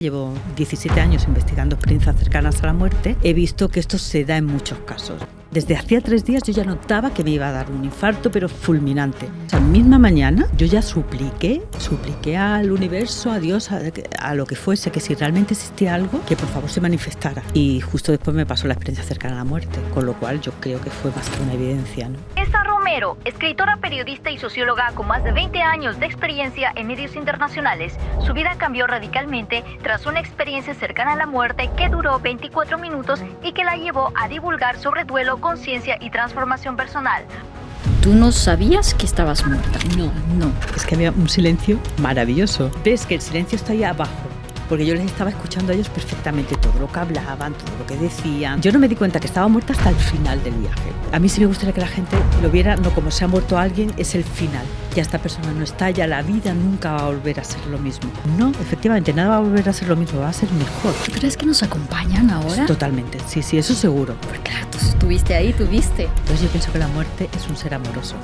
Llevo 17 años investigando experiencias cercanas a la muerte. He visto que esto se da en muchos casos. Desde hacía 3 días yo ya notaba que me iba a dar un infarto, pero fulminante. Esa misma mañana yo ya supliqué al universo, a Dios, a lo que fuese, que si realmente existía algo, que por favor se manifestara. Y justo después me pasó la experiencia cercana a la muerte, con lo cual yo creo que fue más que una evidencia, ¿no? Tessa Romero, escritora, periodista y socióloga con más de 20 años de experiencia en medios internacionales, su vida cambió radicalmente tras una experiencia cercana a la muerte que duró 24 minutos y que la llevó a divulgar sobre duelo, conciencia y transformación personal. ¿Tú no sabías que estabas muerta? No. Es que había un silencio maravilloso. Ves que el silencio está ahí abajo, porque yo les estaba escuchando a ellos perfectamente todo lo que hablaban, todo lo que decían. Yo no me di cuenta que estaba muerta hasta el final del viaje. A mí sí me gustaría que la gente lo viera, no como se ha muerto alguien, es el final. Ya esta persona no está, ya la vida nunca va a volver a ser lo mismo. No, efectivamente, nada va a volver a ser lo mismo, va a ser mejor. ¿Tú crees que nos acompañan ahora? Totalmente, sí, eso seguro. Porque claro, tú estuviste ahí, tú viste. Entonces yo pienso que la muerte es un ser amoroso,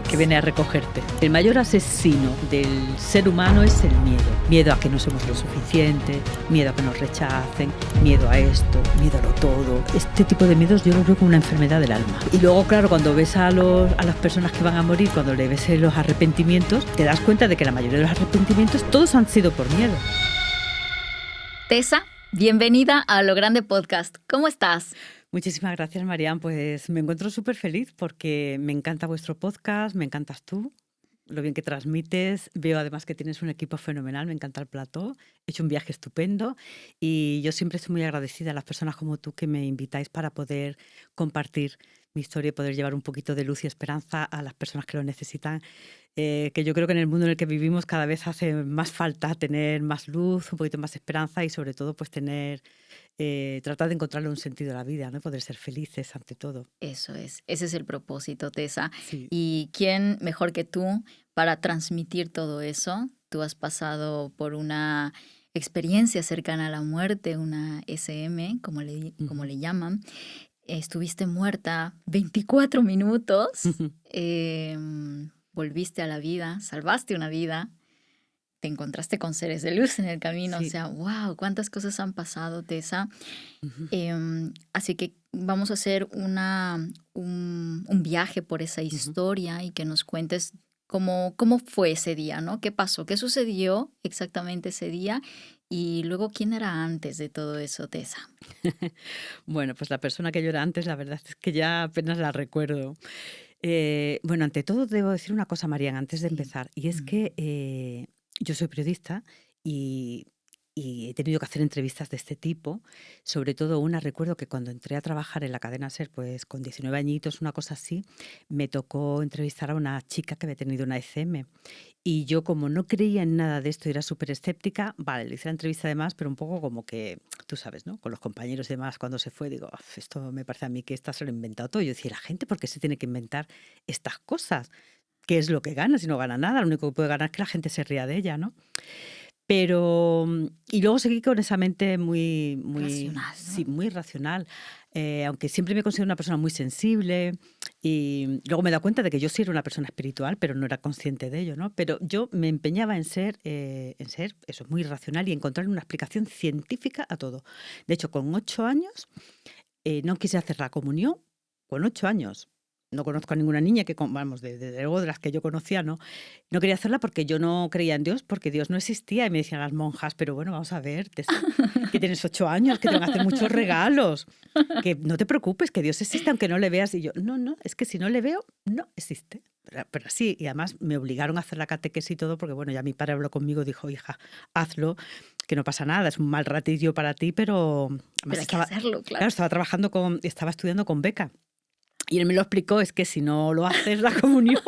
que viene a recogerte. El mayor asesino del ser humano es el miedo. Miedo a que no somos lo suficiente, miedo a que nos rechacen, miedo a esto, miedo a lo todo. Este tipo de miedos yo lo veo como una enfermedad del alma. Y luego, claro, cuando ves a las personas que van a morir, cuando le ves los arrepentimientos, te das cuenta de que la mayoría de los arrepentimientos todos han sido por miedo. Tessa, bienvenida a Lo Grande Podcast. ¿Cómo estás? Muchísimas gracias, Marian. Pues me encuentro súper feliz porque me encanta vuestro podcast, me encantas tú, lo bien que transmites. Veo además que tienes un equipo fenomenal, me encanta el plató. He hecho un viaje estupendo y yo siempre estoy muy agradecida a las personas como tú que me invitáis para poder compartir mi historia y poder llevar un poquito de luz y esperanza a las personas que lo necesitan. Que yo creo que en el mundo en el que vivimos cada vez hace más falta tener más luz, un poquito más esperanza y sobre todo pues tratar de encontrarle un sentido a la vida, ¿no? Poder ser felices ante todo. Eso es, ese es el propósito, Tessa. Sí. ¿Y quién mejor que tú para transmitir todo eso? Tú has pasado por una experiencia cercana a la muerte, una SM, como le llaman. Estuviste muerta 24 minutos, volviste a la vida, salvaste una vida, te encontraste con seres de luz en el camino. Sí. O sea, wow, cuántas cosas han pasado, Tessa. Así que vamos a hacer un viaje por esa historia y que nos cuentes cómo fue ese día, ¿no? ¿Qué pasó? ¿Qué sucedió exactamente ese día? Y luego, ¿quién era antes de todo eso, Tessa? Bueno, pues la persona que yo era antes, la verdad es que ya apenas la recuerdo. Bueno, ante todo debo decir una cosa, Marian, antes de empezar, y es que yo soy periodista y he tenido que hacer entrevistas de este tipo. Sobre todo una, recuerdo que cuando entré a trabajar en la cadena SER, pues con 19 añitos, una cosa así, me tocó entrevistar a una chica que había tenido una ECM. Y yo, como no creía en nada de esto y era súper escéptica, vale, le hice la entrevista además, pero un poco como que, tú sabes, ¿no? Con los compañeros y demás, cuando se fue, digo, esto me parece a mí que esta se lo ha inventado todo. Yo decía, ¿la gente por qué se tiene que inventar estas cosas? ¿Qué es lo que gana? Si no gana nada, lo único que puede ganar es que la gente se ría de ella, ¿no? Pero, y luego seguí con esa mente muy racional, ¿no? Sí, muy racional. Aunque siempre me considero una persona muy sensible y luego me he dado cuenta de que yo sí era una persona espiritual, pero no era consciente de ello, ¿no? Pero yo me empeñaba en ser eso, muy racional y encontrar una explicación científica a todo. De hecho, con 8 años no quise hacer la comunión, con 8 años. No conozco a ninguna niña que, vamos, desde luego de las que yo conocía, no quería hacerla porque yo no creía en Dios, porque Dios no existía. Y me decían las monjas, pero bueno, vamos a ver, Tessa, que tienes 8 años, que te van a hacer muchos regalos, que no te preocupes, que Dios existe aunque no le veas. Y yo, no, es que si no le veo, no existe. Pero sí, y además me obligaron a hacer la catequesis y todo, porque bueno, ya mi padre habló conmigo, dijo, hija, hazlo, que no pasa nada, es un mal ratillo para ti, pero hay que hacerlo, claro. Estaba estudiando con beca. Y él me lo explicó, es que si no lo haces la comunión,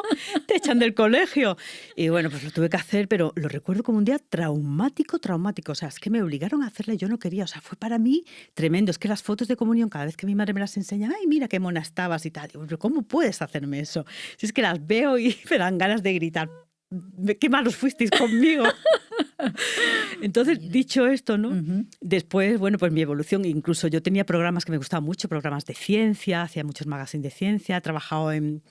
te echan del colegio. Y bueno, pues lo tuve que hacer, pero lo recuerdo como un día traumático. O sea, es que me obligaron a hacerla y yo no quería. O sea, fue para mí tremendo. Es que las fotos de comunión, cada vez que mi madre me las enseña, ay, mira qué mona estabas y tal. Digo, pero ¿cómo puedes hacerme eso? Si es que las veo y me dan ganas de gritar, qué malos fuisteis conmigo. Entonces, Mira. dicho esto, ¿no? Ujú. Después, bueno, pues mi evolución, incluso yo tenía programas que me gustaban mucho, programas de ciencia, hacía muchos magazines de ciencia, he trabajado en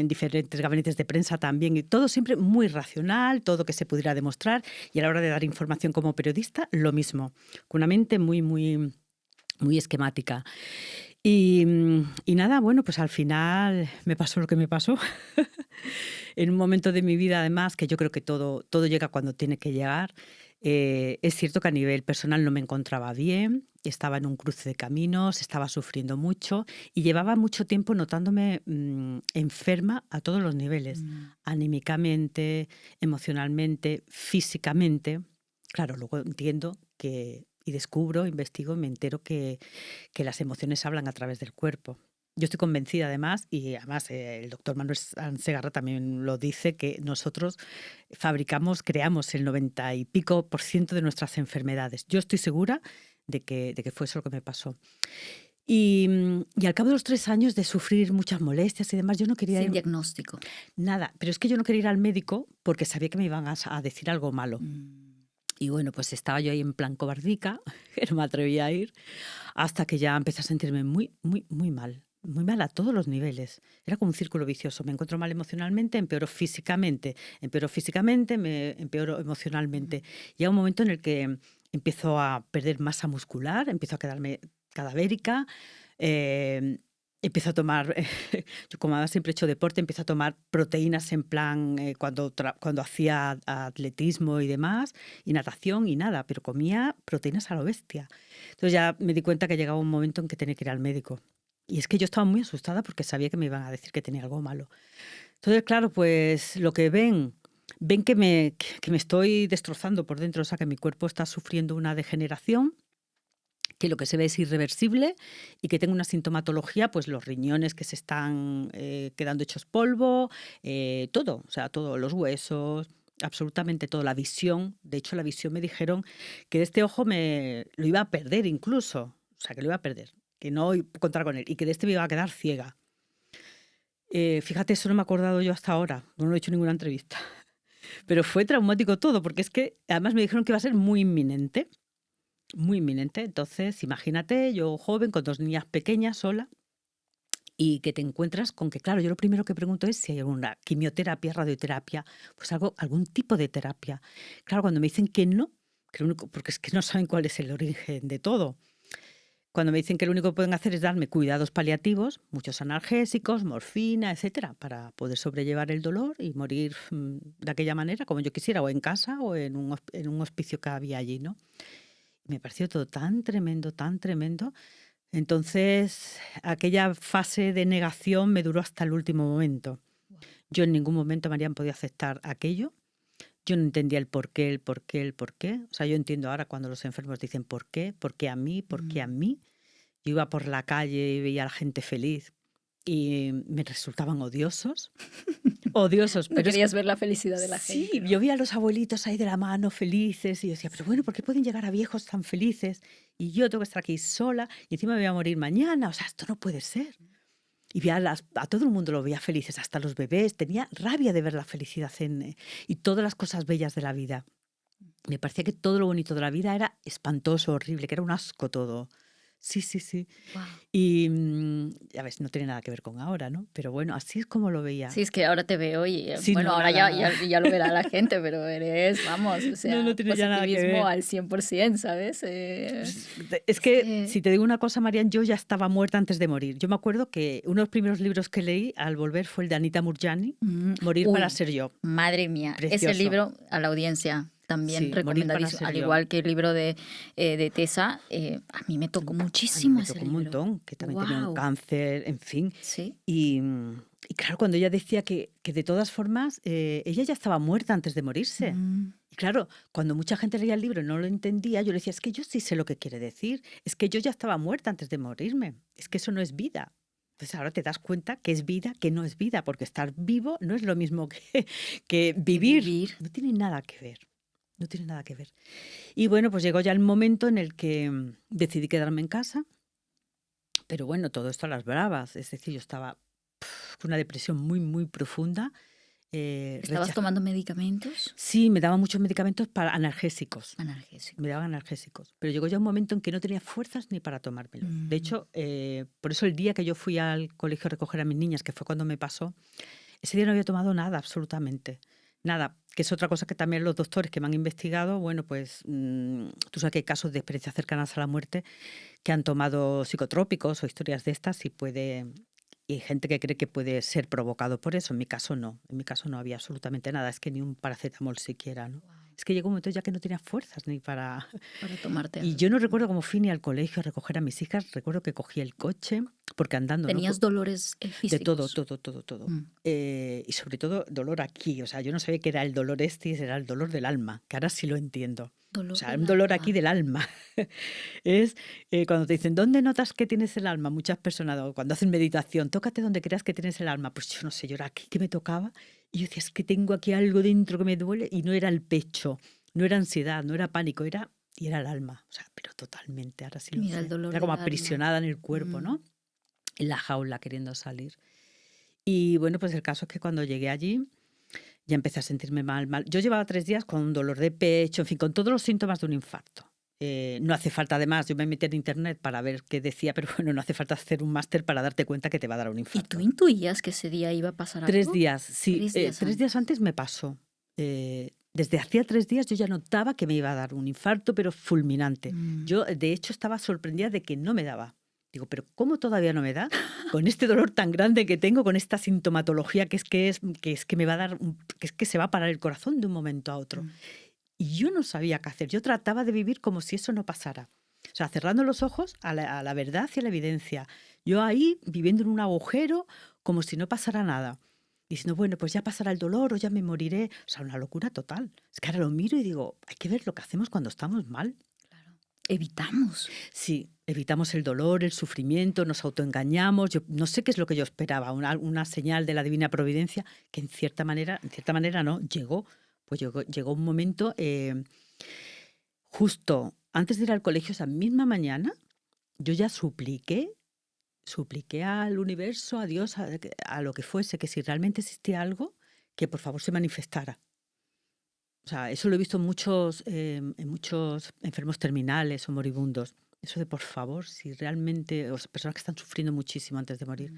diferentes gabinetes de prensa también, y todo siempre muy racional, todo que se pudiera demostrar, y a la hora de dar información como periodista, lo mismo, con una mente muy esquemática. Y nada, bueno, pues al final me pasó lo que me pasó. En un momento de mi vida, además, que yo creo que todo llega cuando tiene que llegar. Es cierto que a nivel personal no me encontraba bien, estaba en un cruce de caminos, estaba sufriendo mucho y llevaba mucho tiempo notándome enferma a todos los niveles, Mm. anímicamente, emocionalmente, físicamente. Claro, luego entiendo que, y descubro, investigo y me entero que las emociones hablan a través del cuerpo. Yo estoy convencida además, y además el doctor Manuel Segarra también lo dice, que nosotros creamos el 90 y pico por ciento de nuestras enfermedades. Yo estoy segura de que fue eso lo que me pasó. Y al cabo de los 3 años de sufrir muchas molestias y demás, yo no quería Sin ir diagnóstico. nada, pero es que yo no quería ir al médico porque sabía que me iban a decir algo malo. Mm. Y bueno, pues estaba yo ahí en plan cobardica, que no me atrevía a ir, hasta que ya empecé a sentirme muy mal. Muy mal a todos los niveles. Era como un círculo vicioso. Me encuentro mal emocionalmente, empeoro físicamente, me empeoro emocionalmente. Llega un momento en el que empiezo a perder masa muscular, empiezo a quedarme cadavérica, eh, empiezo a tomar, yo como siempre he hecho deporte, empiezo a tomar proteínas en plan cuando hacía atletismo y demás, y natación y nada, pero comía proteínas a lo bestia. Entonces ya me di cuenta que llegaba un momento en que tenía que ir al médico. Y es que yo estaba muy asustada porque sabía que me iban a decir que tenía algo malo. Entonces, claro, pues lo que ven que me estoy destrozando por dentro, o sea, que mi cuerpo está sufriendo una degeneración, que lo que se ve es irreversible y que tengo una sintomatología, pues los riñones que se están quedando hechos polvo, todo, o sea, todos los huesos, absolutamente todo, la visión. De hecho, la visión me dijeron que de este ojo me lo iba a perder incluso, o sea, que lo iba a perder, que no iba a contar con él y que de este me iba a quedar ciega. Fíjate, eso no me he acordado yo hasta ahora, no lo he hecho en ninguna entrevista. Pero fue traumático todo, porque es que además me dijeron que iba a ser muy inminente. Muy inminente. Entonces, imagínate, yo joven, con 2 niñas pequeñas, sola, y que te encuentras con que, claro, yo lo primero que pregunto es si hay alguna quimioterapia, radioterapia, pues algún tipo de terapia. Claro, cuando me dicen que no, que lo único, porque es que no saben cuál es el origen de todo. Cuando me dicen que lo único que pueden hacer es darme cuidados paliativos, muchos analgésicos, morfina, etcétera, para poder sobrellevar el dolor y morir de aquella manera, como yo quisiera, o en casa o en un hospicio que había allí, ¿no? Me pareció todo tan tremendo, tan tremendo. Entonces, aquella fase de negación me duró hasta el último momento. Yo en ningún momento me habrían podido aceptar aquello. Yo no entendía el por qué, el por qué, el por qué. O sea, yo entiendo ahora cuando los enfermos dicen por qué a mí, por qué a Mm. mí. Yo iba por la calle y veía a la gente feliz y me resultaban odiosos. Odiosos, No pero es querías ver la felicidad de la sí, gente, yo ¿no? vi a los abuelitos ahí de la mano felices y yo decía, pero bueno, ¿por qué pueden llegar a viejos tan felices? Y yo tengo que estar aquí sola y encima me voy a morir mañana. O sea, esto no puede ser. Y vi a todo el mundo lo veía felices, hasta los bebés. Tenía rabia de ver la felicidad y todas las cosas bellas de la vida. Me parecía que todo lo bonito de la vida era espantoso, horrible, que era un asco todo. Sí, sí, sí. Wow. Y ya ves, no tiene nada que ver con ahora, ¿no? Pero bueno, así es como lo veía. Sí, es que ahora te veo y Sí, bueno, no, ahora nada, ya lo verá la gente, pero eres, vamos, o no, no sea, tiene ya nada que positivismo ver. al 100%, ¿sabes? Es Es que, que, si te digo una cosa, Marian, yo ya estaba muerta antes de morir. Yo me acuerdo que uno de los primeros libros que leí al volver fue el de Anita Murjani, Morir para uy, ser yo. madre mía, ese Precioso. libro a la audiencia también Sí, Morir para recomendadísimo, ser al yo. igual que el libro de Tessa, a mí me tocó A mí muchísimo me ese tocó un libro. montón, que también tenía un Wow, cáncer, en fin. sí. Y claro, cuando ella decía que de todas formas ella ya estaba muerta antes de morirse. Mm. Y claro, cuando mucha gente leía el libro y no lo entendía, yo le decía, es que yo sí sé lo que quiere decir, es que yo ya estaba muerta antes de morirme, es que eso no es vida. Entonces ahora te das cuenta que es vida, que no es vida, porque estar vivo no es lo mismo que Que vivir. vivir. No tiene nada que ver, no tiene nada que ver. Y bueno, pues llegó ya el momento en el que decidí quedarme en casa, pero bueno, todo esto a las bravas, es decir, yo estaba con una depresión muy profunda. ¿Estabas tomando medicamentos? Sí, me daban muchos medicamentos para analgésicos. Analgésicos. Me daban analgésicos. Pero llegó ya un momento en que no tenía fuerzas ni para tomármelo. De hecho, por eso el día que yo fui al colegio a recoger a mis niñas, que fue cuando me pasó, ese día no había tomado nada, absolutamente. Nada, que es otra cosa que también los doctores que me han investigado, bueno, pues tú sabes que hay casos de experiencias cercanas a la muerte que han tomado psicotrópicos o historias de estas y hay gente que cree que puede ser provocado por eso. En mi caso no. En mi caso no había absolutamente nada. Es que ni un paracetamol siquiera, ¿no? Wow. Es que llegó un momento ya que no tenía fuerzas ni para... Para tomarte Y algo. yo no recuerdo cómo fui ni al colegio a recoger a mis hijas. Recuerdo que cogí el coche, porque andando, ¿no? ¿Tenías dolores De físicos? todo. Y sobre todo dolor aquí. O sea, yo no sabía que era el dolor era el dolor del alma, que ahora sí lo entiendo. Dolor O sea, del un dolor alma. aquí del alma. Es cuando te dicen, ¿dónde notas que tienes el alma? Muchas personas, o cuando hacen meditación, tócate donde creas que tienes el alma. Pues yo no sé, yo era aquí que me tocaba y yo decía, es que tengo aquí algo dentro que me duele y no era el pecho, no era ansiedad, no era pánico, era el alma. O sea, pero totalmente, ahora sí lo Mira, el sé. dolor Era como del alma. aprisionada en el cuerpo, Mm. ¿no? En la jaula queriendo salir. Y bueno, pues el caso es que cuando llegué allí ya empecé a sentirme mal. Yo llevaba 3 días con un dolor de pecho, en fin, con todos los síntomas de un infarto. No hace falta, además, yo me metí en internet para ver qué decía, pero bueno, no hace falta hacer un máster para darte cuenta que te va a dar un ¿Y tú infarto. intuías que ese día iba a pasar 3 algo? días, sí. 3 días 3 días antes me pasó. Desde hacía 3 días yo ya notaba que me iba a dar un infarto, pero fulminante. Mm. Yo, de hecho, estaba sorprendida de que no me daba. Digo, pero ¿cómo todavía no me da? Con este dolor tan grande que tengo, con esta sintomatología que es que me va a dar, que es que se va a parar el corazón de un momento a otro. Mm. Y yo no sabía qué hacer. Yo trataba de vivir como si eso no pasara. O sea, cerrando los ojos a la verdad y a la evidencia. Yo ahí viviendo en un agujero como si no pasara nada. Diciendo, bueno, pues ya pasará el dolor o ya me moriré. O sea, una locura total. Es que ahora lo miro y digo, hay que ver lo que hacemos cuando estamos mal. Claro. Evitamos. Sí, evitamos el dolor, el sufrimiento, nos autoengañamos. Yo no sé qué es lo que yo esperaba, una señal de la divina providencia que en cierta manera no, llegó. Pues llegó un momento, justo antes de ir al colegio, esa misma mañana, yo ya supliqué al universo, a Dios, a lo que fuese, que si realmente existía algo, que por favor se manifestara. O sea, eso lo he visto en muchos enfermos terminales o moribundos. Eso de por favor, si realmente, o sea, personas que están sufriendo muchísimo antes de morir,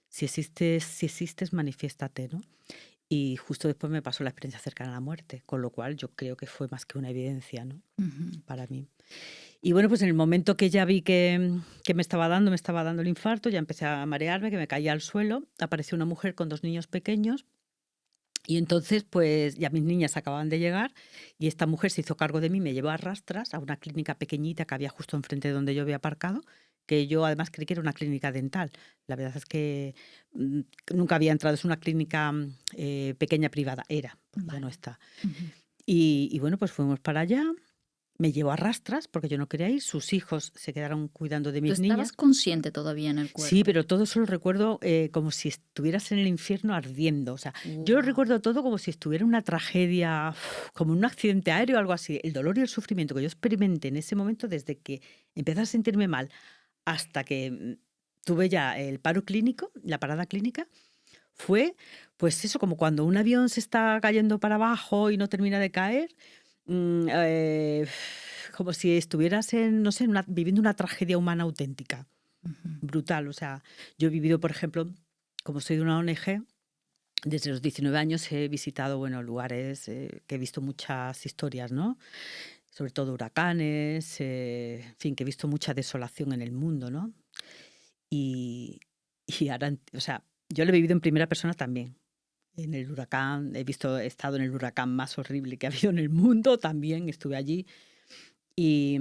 si existes, manifiéstate, ¿no? Y justo después me pasó la experiencia cercana a la muerte, con lo cual yo creo que fue más que una evidencia, ¿no? Para mí. Y bueno, pues en el momento que ya vi que me estaba dando el infarto, ya empecé a marearme, que me caía al suelo, apareció una mujer con 2 niños pequeños y entonces pues ya mis niñas acababan de llegar y esta mujer se hizo cargo de mí, me llevó a rastras a una clínica pequeñita que había justo enfrente de donde yo había aparcado, que yo además creí que era una clínica dental. La verdad es que nunca había entrado, es una clínica pequeña privada, porque ya no está. Y bueno, pues fuimos para allá, me llevó a rastras porque yo no quería ir, sus hijos se quedaron cuidando de ¿Tú mis estabas niñas. consciente todavía en el cuerpo? Sí, pero todo eso lo recuerdo como si estuvieras en el infierno ardiendo. O sea, yo lo recuerdo todo como si estuviera en una tragedia, como en un accidente aéreo o algo así. El dolor y el sufrimiento que yo experimenté en ese momento, desde que empecé a sentirme mal hasta que tuve ya el paro clínico, la parada clínica, fue pues eso, como cuando un avión se está cayendo para abajo y no termina de caer, como si estuvieras no sé, viviendo una tragedia humana auténtica. Brutal. O sea, yo he vivido, por ejemplo, como soy de una ONG, desde los 19 años he visitado, bueno, lugares que he visto muchas historias, ¿no? Sobre todo huracanes, en fin, que he visto mucha desolación en el mundo, ¿no? Y ahora, o sea, yo lo he vivido en primera persona también. En el huracán, he estado en el huracán más horrible que ha habido en el mundo, también estuve allí. Y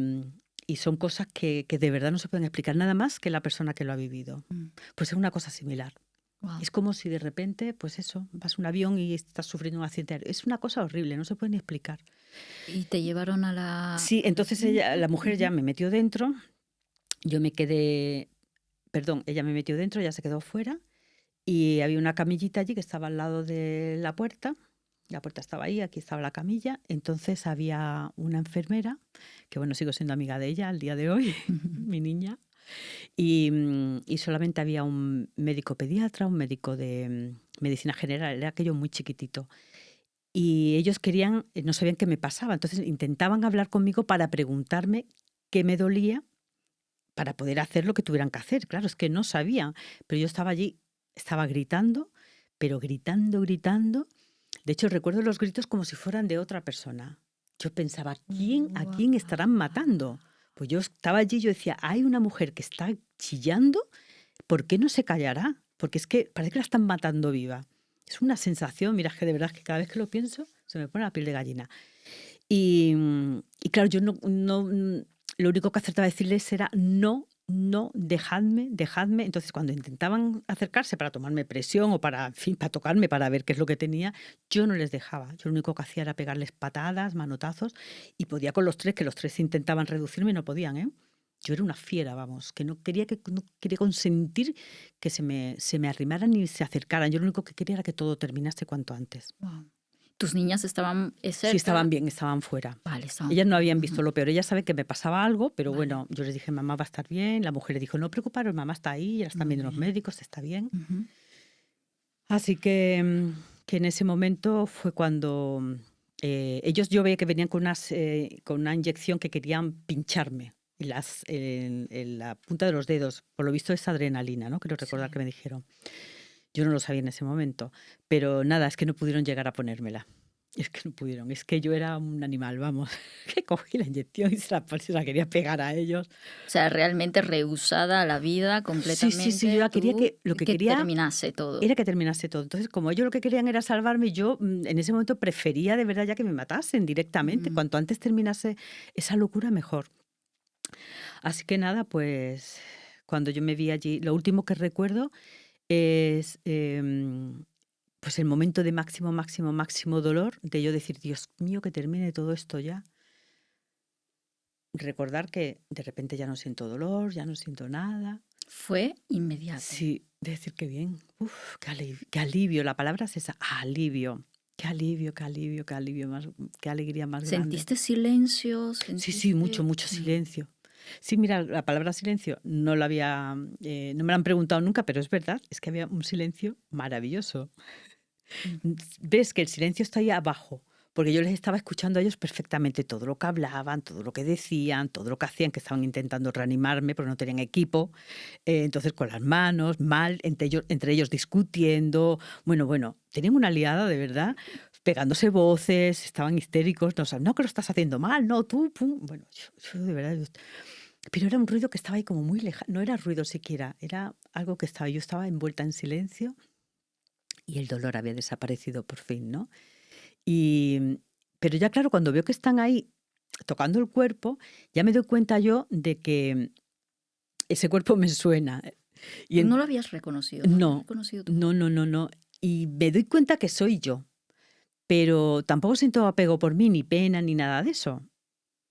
son cosas que de verdad no se pueden explicar nada más que la persona que lo ha vivido. Pues es una cosa similar. Wow. Es como si de repente, pues eso, vas a un avión y estás sufriendo un accidente aéreo. Es una cosa horrible, no se puede ni explicar. ¿Y te llevaron a la...? Sí, entonces la mujer ya me metió dentro, yo me quedé, perdón, ella me metió dentro, ya se quedó fuera y había una camillita allí que estaba al lado de la puerta. La puerta estaba ahí, aquí estaba la camilla. Entonces había una enfermera, que bueno, sigo siendo amiga de ella al día de hoy, mi niña. Y solamente había un médico pediatra, un médico de medicina general, era aquello muy chiquitito. Y ellos querían, no sabían qué me pasaba, entonces intentaban hablar conmigo para preguntarme qué me dolía para poder hacer lo que tuvieran que hacer. Claro, es que no sabían, pero yo estaba allí, estaba gritando, pero gritando, gritando. De hecho, recuerdo los gritos como si fueran de otra persona. Yo pensaba, ¿a quién estarán matando? Pues yo estaba allí y yo decía, hay una mujer que está chillando, ¿por qué no se callará? Porque es que parece que la están matando viva. Es una sensación, mira, es que de verdad que cada vez que lo pienso se me pone la piel de gallina. Y claro, yo lo único que acertaba a decirles era no, no, dejadme. Entonces, cuando intentaban acercarse para tomarme presión o para, en fin, para tocarme, para ver qué es lo que tenía, yo no les dejaba. Yo lo único que hacía era pegarles patadas, manotazos, y podía con los tres, que los tres intentaban reducirme y no podían, ¿eh? Yo era una fiera, vamos, que no quería consentir que se me arrimaran ni se acercaran. Yo lo único que quería era que todo terminase cuanto antes. Wow. ¿Tus niñas estaban cerca? Sí, estaban bien, estaban fuera. Vale, estaban Ellas no fuera. habían visto lo peor. Ellas saben que me pasaba algo, pero Vale. bueno, yo les dije, mamá va a estar bien. La mujer le dijo, no preocuparos, mamá está ahí, ya la están Muy viendo los bien. médicos, está bien. Ujú. Así que en ese momento fue cuando ellos, yo veía que venían con una inyección que querían pincharme en la punta de los dedos. Por lo visto es adrenalina, ¿no? Creo recordar Sí. que me dijeron. Yo no lo sabía en ese momento, pero nada, es que no pudieron llegar a ponérmela. Es que no pudieron, es que yo era un animal, vamos, que cogí la inyección y se la quería pegar a ellos. O sea, realmente rehusada a la vida completamente. Sí, yo quería lo que quería terminase todo. era que terminase todo. Entonces, como ellos lo que querían era salvarme, yo en ese momento prefería de verdad ya que me matasen directamente. Cuanto antes terminase esa locura, mejor. Así que nada, pues cuando yo me vi allí, lo último que recuerdo es pues el momento de máximo dolor, de yo decir, Dios mío, que termine todo esto ya. Recordar que de repente ya no siento dolor, ya no siento nada. Fue inmediato. Sí, de decir que bien. Uf, qué alivio. La palabra es esa, alivio. Qué alegría más grande. ¿Sentiste silencio? Sí, mucho silencio. Sí, mira, la palabra silencio no me la han preguntado nunca, pero es verdad, es que había un silencio maravilloso. Ves que el silencio está ahí abajo, porque yo les estaba escuchando a ellos perfectamente todo lo que hablaban, todo lo que decían, todo lo que hacían, que estaban intentando reanimarme porque no tenían equipo, entonces con las manos, mal, entre ellos discutiendo, bueno, tenían una liada de verdad, pegándose voces, estaban histéricos, no, que lo estás haciendo mal, no, tú, pum, bueno, yo de verdad... Pero era un ruido que estaba ahí como muy lejano, no era ruido siquiera, era algo que yo estaba envuelta en silencio y el dolor había desaparecido por fin, ¿no? Pero ya claro, cuando veo que están ahí tocando el cuerpo, ya me doy cuenta yo de que ese cuerpo me suena. ¿No lo habías reconocido? No. Y me doy cuenta que soy yo, pero tampoco siento apego por mí, ni pena, ni nada de eso.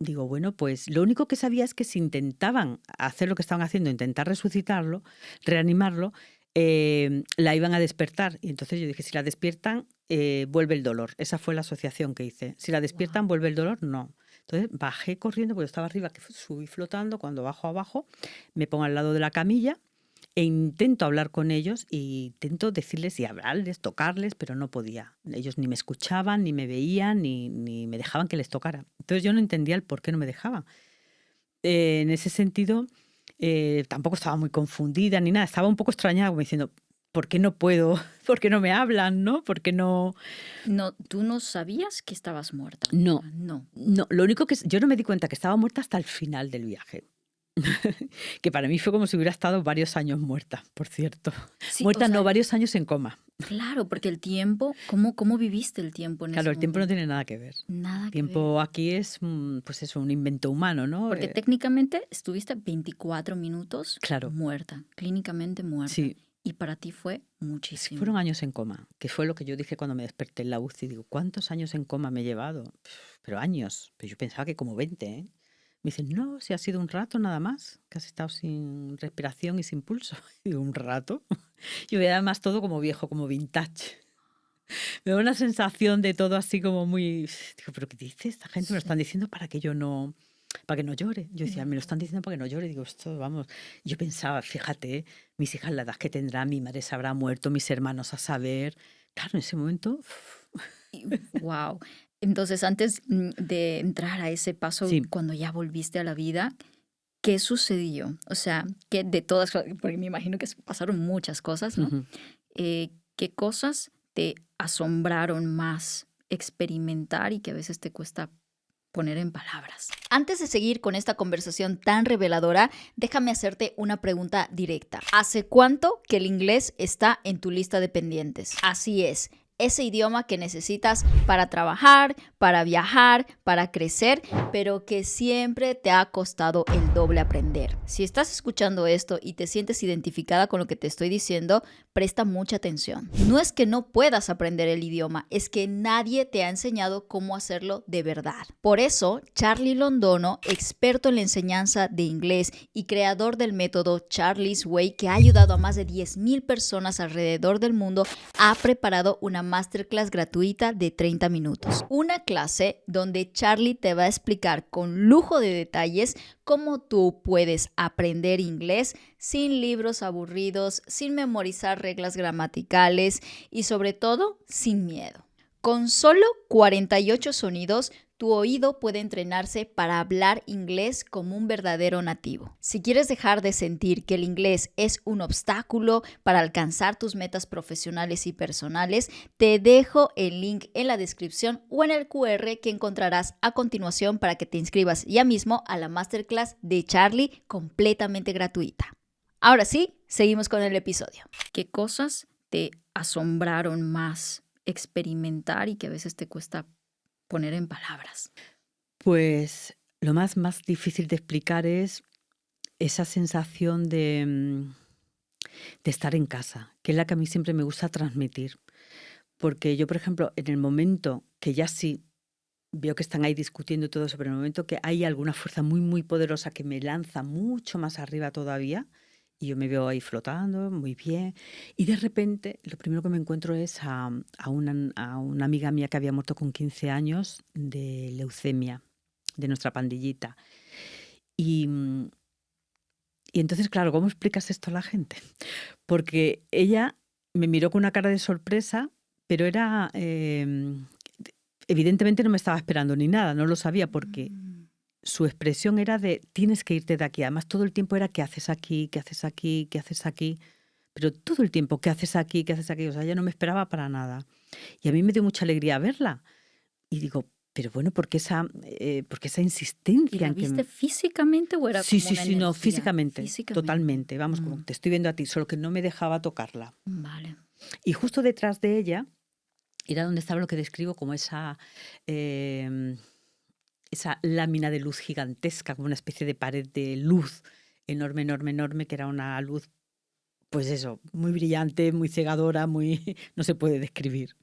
Digo, bueno, pues lo único que sabía es que si intentaban hacer lo que estaban haciendo, intentar resucitarlo, reanimarlo, la iban a despertar. Y entonces yo dije, si la despiertan, vuelve el dolor. Esa fue la asociación que hice. Si la despiertan, vuelve el dolor, no. Entonces bajé corriendo, porque estaba arriba, que subí flotando. Cuando bajo abajo, me pongo al lado de la camilla e intento hablar con ellos e intento decirles y hablarles, tocarles, pero no podía. Ellos ni me escuchaban, ni me veían, ni me dejaban que les tocara. Entonces yo no entendía el por qué no me dejaban. En ese sentido, tampoco estaba muy confundida ni nada. Estaba un poco extrañada, como diciendo, ¿por qué no puedo? ¿Por qué no me hablan? ¿No? ¿Por qué no? No, ¿tú no sabías que estabas muerta? No. No. Lo único que yo no me di cuenta que estaba muerta hasta el final del viaje. Que para mí fue como si hubiera estado varios años muerta, por cierto. Sí, muerta, o sea, no, varios años en coma. Claro, porque el tiempo, ¿cómo viviste el tiempo en ese momento? Claro, el tiempo no tiene nada que ver. Nada el tiempo aquí es, pues eso, un invento humano, ¿no? Porque técnicamente estuviste 24 minutos claro. muerta, clínicamente muerta. Sí. Y para ti fue muchísimo. Fueron años en coma, que fue lo que yo dije cuando me desperté en la UCI. Digo, ¿cuántos años en coma me he llevado? Pero años. Pero yo pensaba que como 20, ¿eh? Me dicen, no, si ha sido un rato nada más, que has estado sin respiración y sin pulso. Digo, ¿un rato? Yo veía además todo como viejo, como vintage. Me da una sensación de todo así como muy... Digo, ¿pero qué dice esta gente? Me lo están diciendo para que yo no para que no llore. Yo decía, Ya. me lo están diciendo para que no llore. Digo, esto, vamos. Yo pensaba, fíjate, mis hijas la edad que tendrán, mi madre se habrá muerto, mis hermanos a saber. Claro, en ese momento, Wow. Entonces, antes de entrar a ese paso, sí. cuando ya volviste a la vida, ¿qué sucedió? O sea, que de todas, porque me imagino que pasaron muchas cosas, ¿no? Ujú. ¿Qué cosas te asombraron más experimentar y que a veces te cuesta poner en palabras? Antes de seguir con esta conversación tan reveladora, déjame hacerte una pregunta directa. ¿Hace cuánto que el inglés está en tu lista de pendientes? Así es. Ese idioma que necesitas para trabajar, para viajar, para crecer, pero que siempre te ha costado el doble aprender. Si estás escuchando esto y te sientes identificada con lo que te estoy diciendo, presta mucha atención. No es que no puedas aprender el idioma, es que nadie te ha enseñado cómo hacerlo de verdad. Por eso, Charlie Londono, experto en la enseñanza de inglés y creador del método Charlie's Way, que ha ayudado a más de 10,000 personas alrededor del mundo, ha preparado una masterclass gratuita de 30 minutos. Una clase donde Charlie te va a explicar con lujo de detalles cómo tú puedes aprender inglés sin libros aburridos, sin memorizar reglas gramaticales y sobre todo sin miedo. Con solo 48 sonidos, tu oído puede entrenarse para hablar inglés como un verdadero nativo. Si quieres dejar de sentir que el inglés es un obstáculo para alcanzar tus metas profesionales y personales, te dejo el link en la descripción o en el QR que encontrarás a continuación para que te inscribas ya mismo a la masterclass de Charlie completamente gratuita. Ahora sí, seguimos con el episodio. ¿Qué cosas te asombraron más experimentar y que a veces te cuesta poner en palabras? Pues lo más difícil de explicar es esa sensación de estar en casa, que es la que a mí siempre me gusta transmitir. Porque yo, por ejemplo, en el momento que ya sí veo que están ahí discutiendo y todo eso, pero en el momento que hay alguna fuerza muy, muy poderosa que me lanza mucho más arriba todavía, y yo me veo ahí flotando, muy bien, y de repente lo primero que me encuentro es a una amiga mía que había muerto con 15 años de leucemia, de nuestra pandillita. Y entonces, claro, ¿cómo explicas esto a la gente? Porque ella me miró con una cara de sorpresa, pero era... evidentemente no me estaba esperando ni nada, no lo sabía porque su expresión era de tienes que irte de aquí. Además, todo el tiempo era ¿qué haces aquí? ¿Qué haces aquí? ¿Qué haces aquí? Pero todo el tiempo ¿qué haces aquí? ¿Qué haces aquí? O sea, ella no me esperaba para nada. Y a mí me dio mucha alegría verla. Y digo, pero bueno, ¿por qué esa ¿Y insistencia la en que... viste físicamente o era Sí, como sí, una sí, no, energía? físicamente, Físicamente. totalmente. Vamos, como Mm, te estoy viendo a ti, solo que no me dejaba tocarla. Vale. Y justo detrás de ella era donde estaba lo que describo como esa lámina de luz gigantesca, como una especie de pared de luz enorme, enorme, enorme, que era una luz, pues eso, muy brillante, muy cegadora, muy no se puede describir.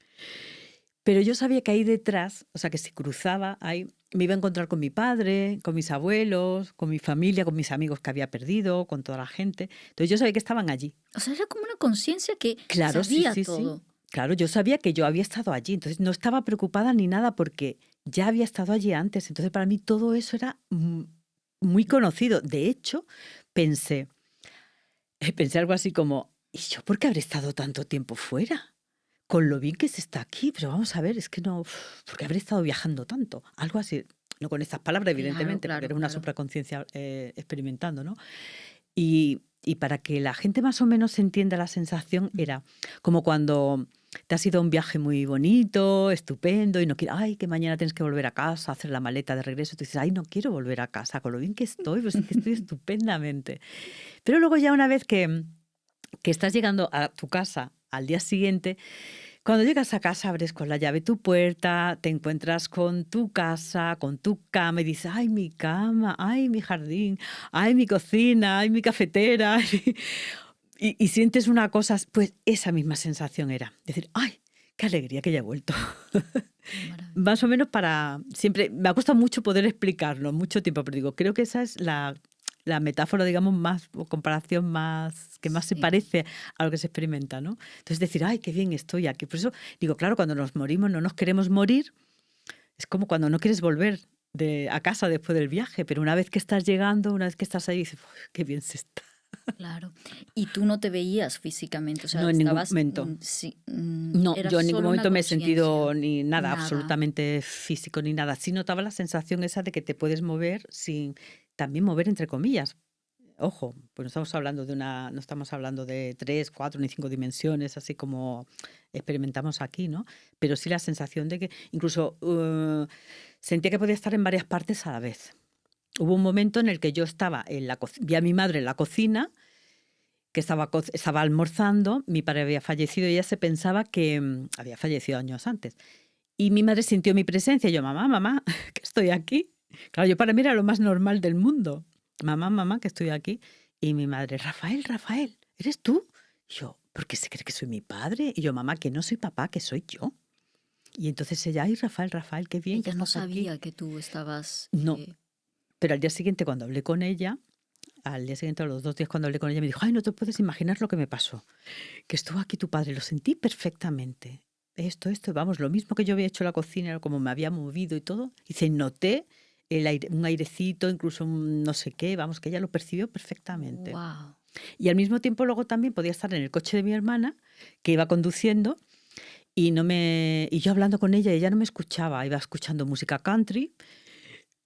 Pero yo sabía que ahí detrás, o sea, que si cruzaba ahí, me iba a encontrar con mi padre, con mis abuelos, con mi familia, con mis amigos que había perdido, con toda la gente. Entonces yo sabía que estaban allí. O sea, era como una conciencia que Claro, sí, sabía sí, sí. todo. Claro, yo sabía que yo había estado allí, entonces no estaba preocupada ni nada porque ya había estado allí antes. Entonces para mí todo eso era muy conocido. De hecho, pensé algo así como, ¿y yo por qué habré estado tanto tiempo fuera? Con lo bien que se está aquí, pero vamos a ver, es que no, ¿por qué habré estado viajando tanto? Algo así, no con estas palabras, Claro, evidentemente, porque claro, era una claro. supraconciencia experimentando, ¿no? Y para que la gente más o menos entienda la sensación, era como cuando te has ido a un viaje muy bonito, estupendo, y no quieres, ay, que mañana tienes que volver a casa, hacer la maleta de regreso. Tú dices, ay, no quiero volver a casa, con lo bien que estoy, pues es que estoy estupendamente. Pero luego ya una vez que estás llegando a tu casa al día siguiente, cuando llegas a casa abres con la llave tu puerta, te encuentras con tu casa, con tu cama y dices, ay, mi cama, ay, mi jardín, ay, mi cocina, ay, mi cafetera. Y sientes una cosa, pues esa misma sensación era. Decir, ay, qué alegría que haya vuelto. Qué maravilla. Más o menos siempre, me ha costado mucho poder explicarlo, mucho tiempo, pero digo, creo que esa es la metáfora, digamos, más, o comparación más, que más se Sí. parece a lo que se experimenta, ¿no? Entonces decir, ay, qué bien estoy aquí. Por eso digo, claro, cuando nos morimos no nos queremos morir, es como cuando no quieres volver a casa después del viaje, pero una vez que estás llegando, una vez que estás ahí, dices, "Uf, qué bien se está". Claro. Y tú no te veías físicamente, o sea, No, en ningún estabas, momento. sí, No, era yo en ningún solo una momento me he sentido conciencia, ni nada nada. absolutamente físico ni nada. Sí notaba la sensación esa de que te puedes mover sin también mover entre comillas. Ojo, pues no estamos hablando de 3, 4 ni 5 dimensiones, así como experimentamos aquí, ¿no? Pero sí la sensación de que incluso sentía que podía estar en varias partes a la vez. Hubo un momento en el que yo estaba vi a mi madre en la cocina, que estaba almorzando, mi padre había fallecido y ella se pensaba que había fallecido años antes. Y mi madre sintió mi presencia y yo, mamá, mamá, que estoy aquí. Claro, yo para mí era lo más normal del mundo. Mamá, mamá, que estoy aquí. Y mi madre, Rafael, Rafael, ¿eres tú? Y yo, ¿por qué se cree que soy mi padre? Y yo, mamá, que no soy papá, que soy yo. Y entonces ella, ay, Rafael, Rafael, qué bien que Ella no estás aquí. sabía que tú estabas... No, pero al día siguiente cuando hablé con ella, al día siguiente, a los 2 días cuando hablé con ella, me dijo, ay, no te puedes imaginar lo que me pasó. Que estuvo aquí tu padre, lo sentí perfectamente. Esto, vamos, lo mismo que yo había hecho en la cocina, como me había movido y todo. Y se noté un airecito, incluso un no sé qué, vamos, que ella lo percibió perfectamente. Wow. Y al mismo tiempo luego también podía estar en el coche de mi hermana, que iba conduciendo, y yo hablando con ella, ella no me escuchaba, iba escuchando música country,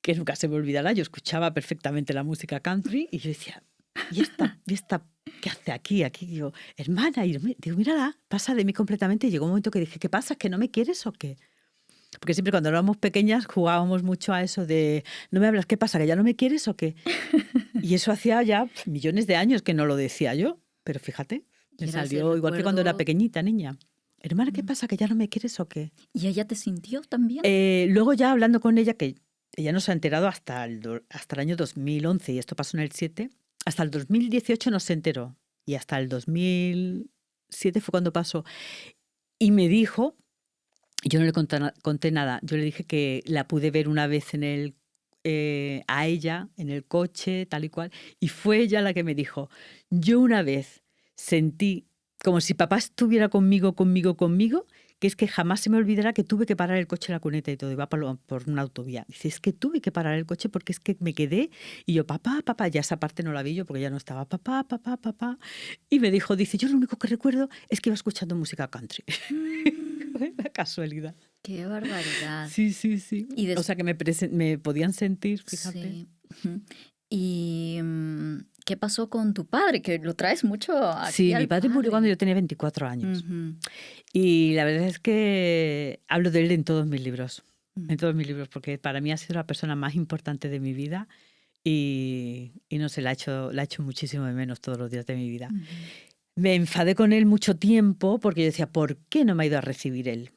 que nunca se me olvidará, yo escuchaba perfectamente la música country, y yo decía, ¿y esta qué hace aquí? Aquí digo, hermana, y digo, mírala, pasa de mí completamente. Y llegó un momento que dije, ¿qué pasa? ¿Es que no me quieres o qué? Porque siempre cuando éramos pequeñas jugábamos mucho a eso de, no me hablas, ¿qué pasa? ¿Que ya no me quieres o qué? Y eso hacía ya millones de años que no lo decía yo, pero fíjate, me Y era ese salió igual que cuando era recuerdo... pequeñita, niña. Hermana, ¿qué pasa? ¿Que ya no me quieres o qué? ¿Y ella te sintió también? Luego ya hablando con ella, que ella no se ha enterado hasta el año 2011, y esto pasó en el 7, hasta el 2018 no se enteró, y hasta el 2007 fue cuando pasó. Y me dijo, yo no le conté nada, yo le dije que la pude ver una vez a ella en el coche, tal y cual, y fue ella la que me dijo, yo una vez sentí como si papá estuviera conmigo, que es que jamás se me olvidará que tuve que parar el coche en la cuneta y todo, iba por una autovía. Dice, es que tuve que parar el coche porque es que me quedé y yo, papá, papá, ya esa parte no la vi yo porque ya no estaba, papá, papá, papá. Y me dijo, dice, yo lo único que recuerdo es que iba escuchando música country. La casualidad. ¡Qué barbaridad! Sí, sí, sí. Y O sea que me podían sentir, fíjate. Sí. Ujú. ¿Y qué pasó con tu padre? Que lo traes mucho aquí Sí, mi al padre murió cuando padre. yo tenía 24 años. Ujú, Y la verdad es que hablo de él en todos mis libros. En ujú. todos mis libros, porque para mí ha sido la persona más importante de mi vida y no sé, la he hecho muchísimo de menos todos los días de mi vida. Ujú. Me enfadé con él mucho tiempo porque yo decía, ¿por qué no me ha ido a recibir él?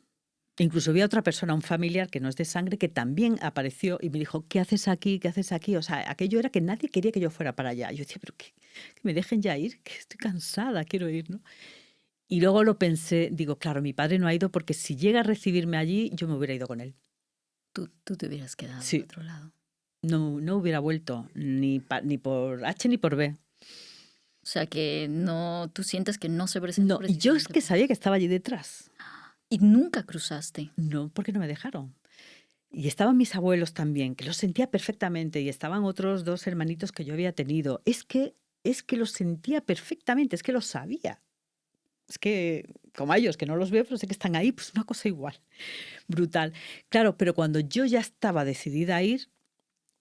Incluso vi a otra persona, un familiar que no es de sangre, que también apareció y me dijo, ¿qué haces aquí? ¿Qué haces aquí? O sea, aquello era que nadie quería que yo fuera para allá. Yo decía, pero que me dejen ya ir, que estoy cansada, quiero ir, ¿no? Y luego lo pensé, digo, claro, mi padre no ha ido porque si llega a recibirme allí, yo me hubiera ido con él. Tú te hubieras quedado al Sí, otro lado. no hubiera vuelto, ni por H ni por B. O sea que no, tú sientes que no se presentó No, y yo es precisamente que sabía que estaba allí detrás. y nunca cruzaste. No, porque no me dejaron. Y estaban mis abuelos también, que los sentía perfectamente, y estaban otros 2 hermanitos que yo había tenido. Es que los sentía perfectamente, es que los sabía. Es que, como a ellos, que no los veo, pero sé que están ahí, pues una cosa igual, brutal. Claro, pero cuando yo ya estaba decidida a ir,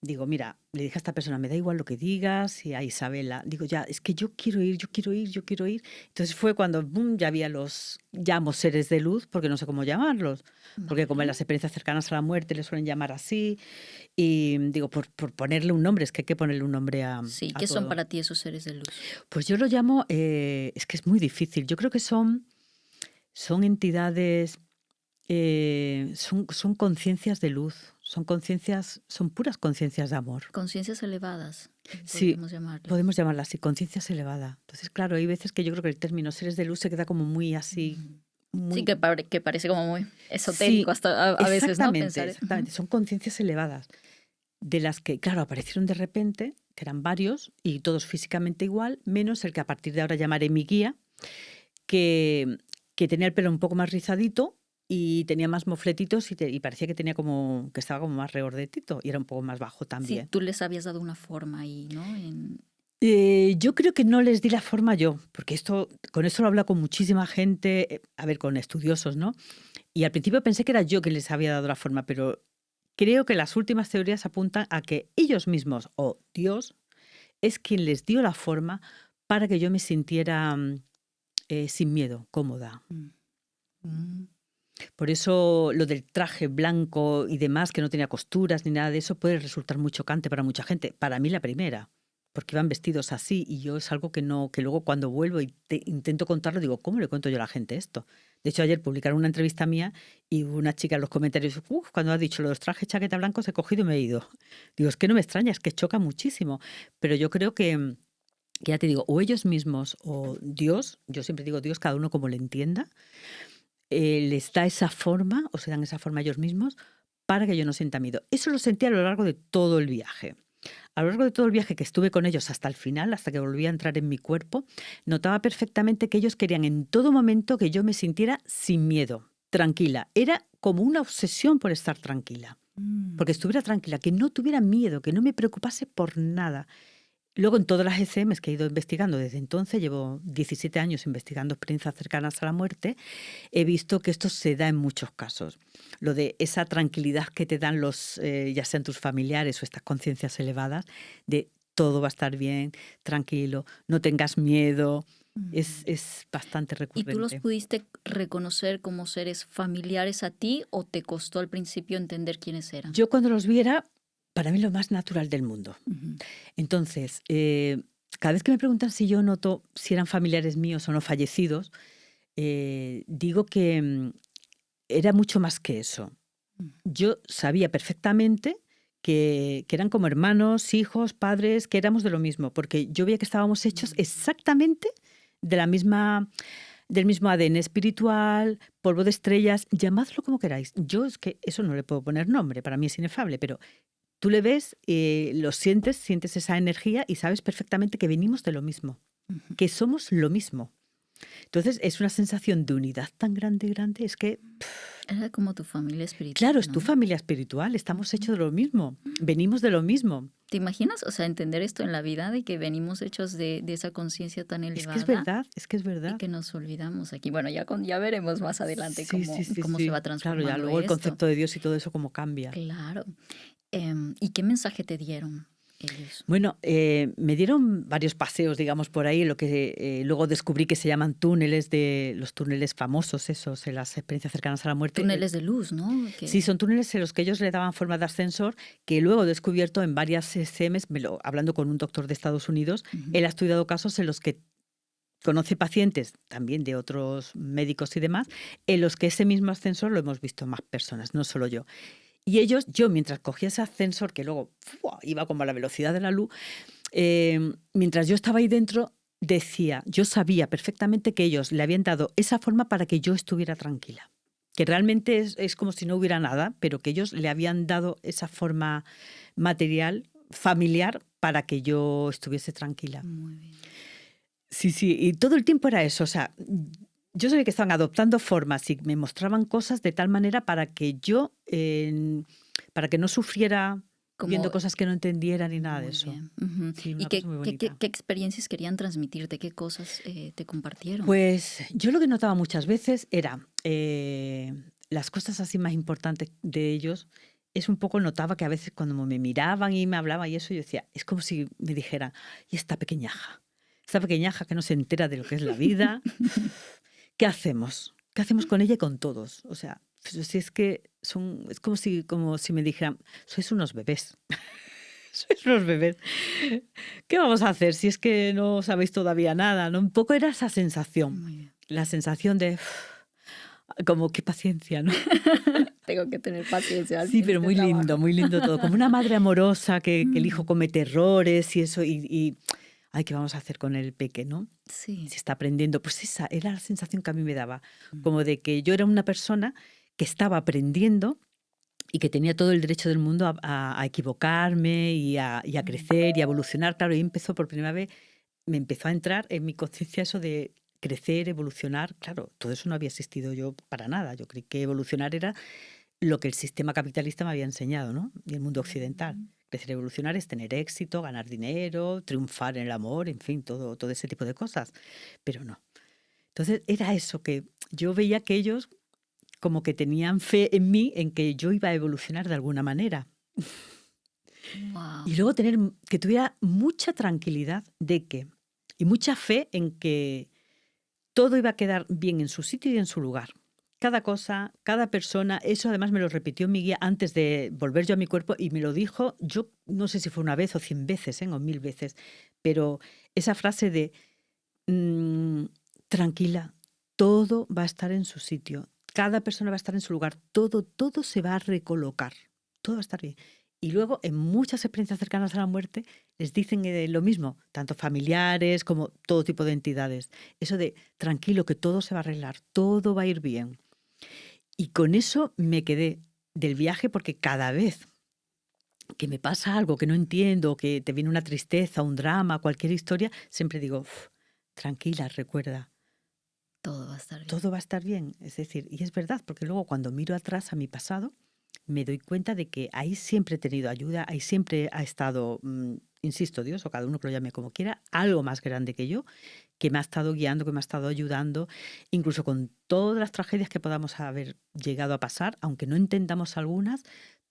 digo, mira, le dije a esta persona, me da igual lo que digas, y a Isabela, digo, ya, es que yo quiero ir, yo quiero ir, yo quiero ir. Entonces fue cuando ya había llamo seres de luz, porque no sé cómo llamarlos, porque como en Vale. las experiencias cercanas a la muerte les suelen llamar así, y digo, por ponerle un nombre, es que hay que ponerle un nombre Sí, a ¿qué son todo. para ti esos seres de luz? Pues yo lo llamo, es que es muy difícil, yo creo que son entidades, son conciencias de luz, son puras conciencias de amor. Conciencias elevadas, Sí, podríamos llamarlas. podemos llamarlas así, conciencias elevadas. Entonces, claro, hay veces que yo creo que el término seres de luz se queda como muy así, Ujú. Sí, muy... que parece como muy esotérico Sí, hasta a veces, ¿no? exactamente, Pensar. exactamente. Son conciencias elevadas, de las que, claro, aparecieron de repente, que eran varios, y todos físicamente igual, menos el que a partir de ahora llamaré mi guía, que tenía el pelo un poco más rizadito, y tenía más mofletitos y parecía que tenía como que estaba como más regordetito y era un poco más bajo Sí, también. tú les habías dado una forma ahí, ¿no? Yo creo que no les di la forma yo, porque con esto lo he hablado con muchísima gente, a ver, con estudiosos, ¿no? Y al principio pensé que era yo que les había dado la forma, pero creo que las últimas teorías apuntan a que ellos mismos o Dios es quien les dio la forma para que yo me sintiera sin miedo, cómoda. Mm. Mm. Por eso lo del traje blanco y demás, que no tenía costuras ni nada de eso, puede resultar muy chocante para mucha gente. Para mí la primera, porque iban vestidos así y yo es algo que no, que luego cuando vuelvo y intento contarlo, digo, ¿cómo le cuento yo a la gente esto? De hecho, ayer publicaron una entrevista mía y una chica en los comentarios, cuando ha dicho los trajes chaqueta blancos he cogido y me he ido. Digo, es que no me extraña, es que choca muchísimo. Pero yo creo que ya te digo, o ellos mismos o Dios, yo siempre digo Dios, cada uno como le entienda, les da esa forma, o se dan esa forma ellos mismos, para que yo no sienta miedo. Eso lo sentí a lo largo de todo el viaje. A lo largo de todo el viaje que estuve con ellos hasta el final, hasta que volví a entrar en mi cuerpo, notaba perfectamente que ellos querían en todo momento que yo me sintiera sin miedo, tranquila. Era como una obsesión por estar tranquila, porque estuviera tranquila, que no tuviera miedo, que no me preocupase por nada. Luego, en todas las ECMs que he ido investigando desde entonces, llevo 17 años investigando experiencias cercanas a la muerte, he visto que esto se da en muchos casos. Lo de esa tranquilidad que te dan ya sean tus familiares o estas conciencias elevadas, de todo va a estar bien, tranquilo, no tengas miedo, es bastante ¿Y tú los recurrente. pudiste reconocer como seres familiares a ti o te costó al principio entender quiénes eran? Yo cuando los viera, para mí lo más natural del mundo. Ujú. Entonces, cada vez que me preguntan si yo noto si eran familiares míos o no fallecidos, digo que era mucho más que eso. Mm. Yo sabía perfectamente que eran como hermanos, hijos, padres, que éramos de lo mismo, porque yo veía que estábamos hechos exactamente de del mismo ADN espiritual, polvo de estrellas, llamadlo como queráis. Yo es que eso no le puedo poner nombre, para mí es inefable, pero tú le ves, lo sientes esa energía y sabes perfectamente que venimos de lo mismo, Ujú. que somos lo mismo. Entonces es una sensación de unidad tan grande, es que, Era como tu familia espiritual, claro, es tu ¿no? familia espiritual, estamos Ujú. hechos de lo mismo, venimos de lo mismo. ¿Te imaginas, o sea, entender esto en la vida, de que venimos hechos de esa conciencia tan Es que es elevada verdad, es que es y verdad. que nos olvidamos aquí? Bueno, ya veremos más adelante Sí, sí, sí, cómo se sí. va Claro, ya transformando luego el esto. concepto de Dios y todo eso cómo cambia. Claro. ¿Y qué mensaje te dieron ellos? Bueno, me dieron varios paseos, digamos, por ahí, lo que luego descubrí que se llaman los túneles famosos esos, en las experiencias cercanas a la muerte. Túneles de luz, ¿no? Sí, son túneles en los que ellos le daban forma de ascensor, que luego he descubierto en varias ECMs, hablando con un doctor de Estados Unidos, Ujú. él ha estudiado casos en los que conoce pacientes también de otros médicos y demás, en los que ese mismo ascensor lo hemos visto más personas, no solo yo. Y yo mientras cogía ese ascensor, que luego iba como a la velocidad de la luz, mientras yo estaba ahí dentro, yo sabía perfectamente que ellos le habían dado esa forma para que yo estuviera tranquila. Que realmente es como si no hubiera nada, pero que ellos le habían dado esa forma material, familiar, para que yo estuviese tranquila. Muy bien. Sí, sí, y todo el tiempo era eso. O sea, yo sabía que estaban adoptando formas y me mostraban cosas de tal manera para que yo, para que no sufriera viendo Como, cosas que no entendiera ni nada de muy eso. bien. Ujú. Sí, ¿Y una cosa muy bonita. qué experiencias querían transmitirte? ¿Qué cosas te compartieron? Pues yo lo que notaba muchas veces era las cosas así más importantes de ellos. Es un poco, notaba que a veces cuando me miraban y me hablaban y eso, yo decía, es como si me dijera, y esta pequeñaja que no se entera de lo que es la vida, ¿qué hacemos? ¿Qué hacemos con ella y con todos? O sea, si es que es como si me dijeran, sois unos bebés. Sois unos bebés. ¿Qué vamos a hacer si es que no sabéis todavía nada? ¿No? Un poco era esa sensación. Muy bien. La sensación de como qué paciencia, ¿no? Tengo que tener paciencia Sí, en pero este trabajo. muy lindo todo. Como una madre amorosa que el hijo comete errores y eso, ay, ¿qué vamos a hacer con el peque, no? Sí. Se está aprendiendo. Pues esa era la sensación que a mí me daba, como de que yo era una persona que estaba aprendiendo y que tenía todo el derecho del mundo a equivocarme y a crecer y a evolucionar. Claro, y empezó por primera vez, me empezó a entrar en mi conciencia eso de crecer, evolucionar. Claro, todo eso no había existido yo para nada. Yo creí que evolucionar era lo que el sistema capitalista me había enseñado, ¿no? Y el mundo occidental. Crecer, evolucionar es tener éxito, ganar dinero, triunfar en el amor, en fin, todo ese tipo de cosas. Pero no. Entonces era eso, que yo veía que ellos como que tenían fe en mí, en que yo iba a evolucionar de alguna manera. Wow. Y luego que tuviera mucha tranquilidad de que, y mucha fe en que todo iba a quedar bien en su sitio y en su lugar. Cada cosa, cada persona, eso además me lo repitió mi guía antes de volver yo a mi cuerpo y me lo dijo, yo no sé si fue una vez o 100 veces, o 1000 veces, pero esa frase de tranquila, todo va a estar en su sitio, cada persona va a estar en su lugar, todo se va a recolocar, todo va a estar bien. Y luego en muchas experiencias cercanas a la muerte les dicen lo mismo, tanto familiares como todo tipo de entidades. Eso de tranquilo, que todo se va a arreglar, todo va a ir bien. Y con eso me quedé del viaje porque cada vez que me pasa algo que no entiendo, que te viene una tristeza, un drama, cualquier historia, siempre digo, tranquila, recuerda, Todo va a estar bien. todo va a estar bien. Es decir, y es verdad, porque luego cuando miro atrás a mi pasado, me doy cuenta de que ahí siempre he tenido ayuda, ahí siempre ha estado, insisto, Dios, o cada uno que lo llame como quiera, algo más grande que yo, que me ha estado guiando, que me ha estado ayudando, incluso con todas las tragedias que podamos haber llegado a pasar, aunque no entendamos algunas,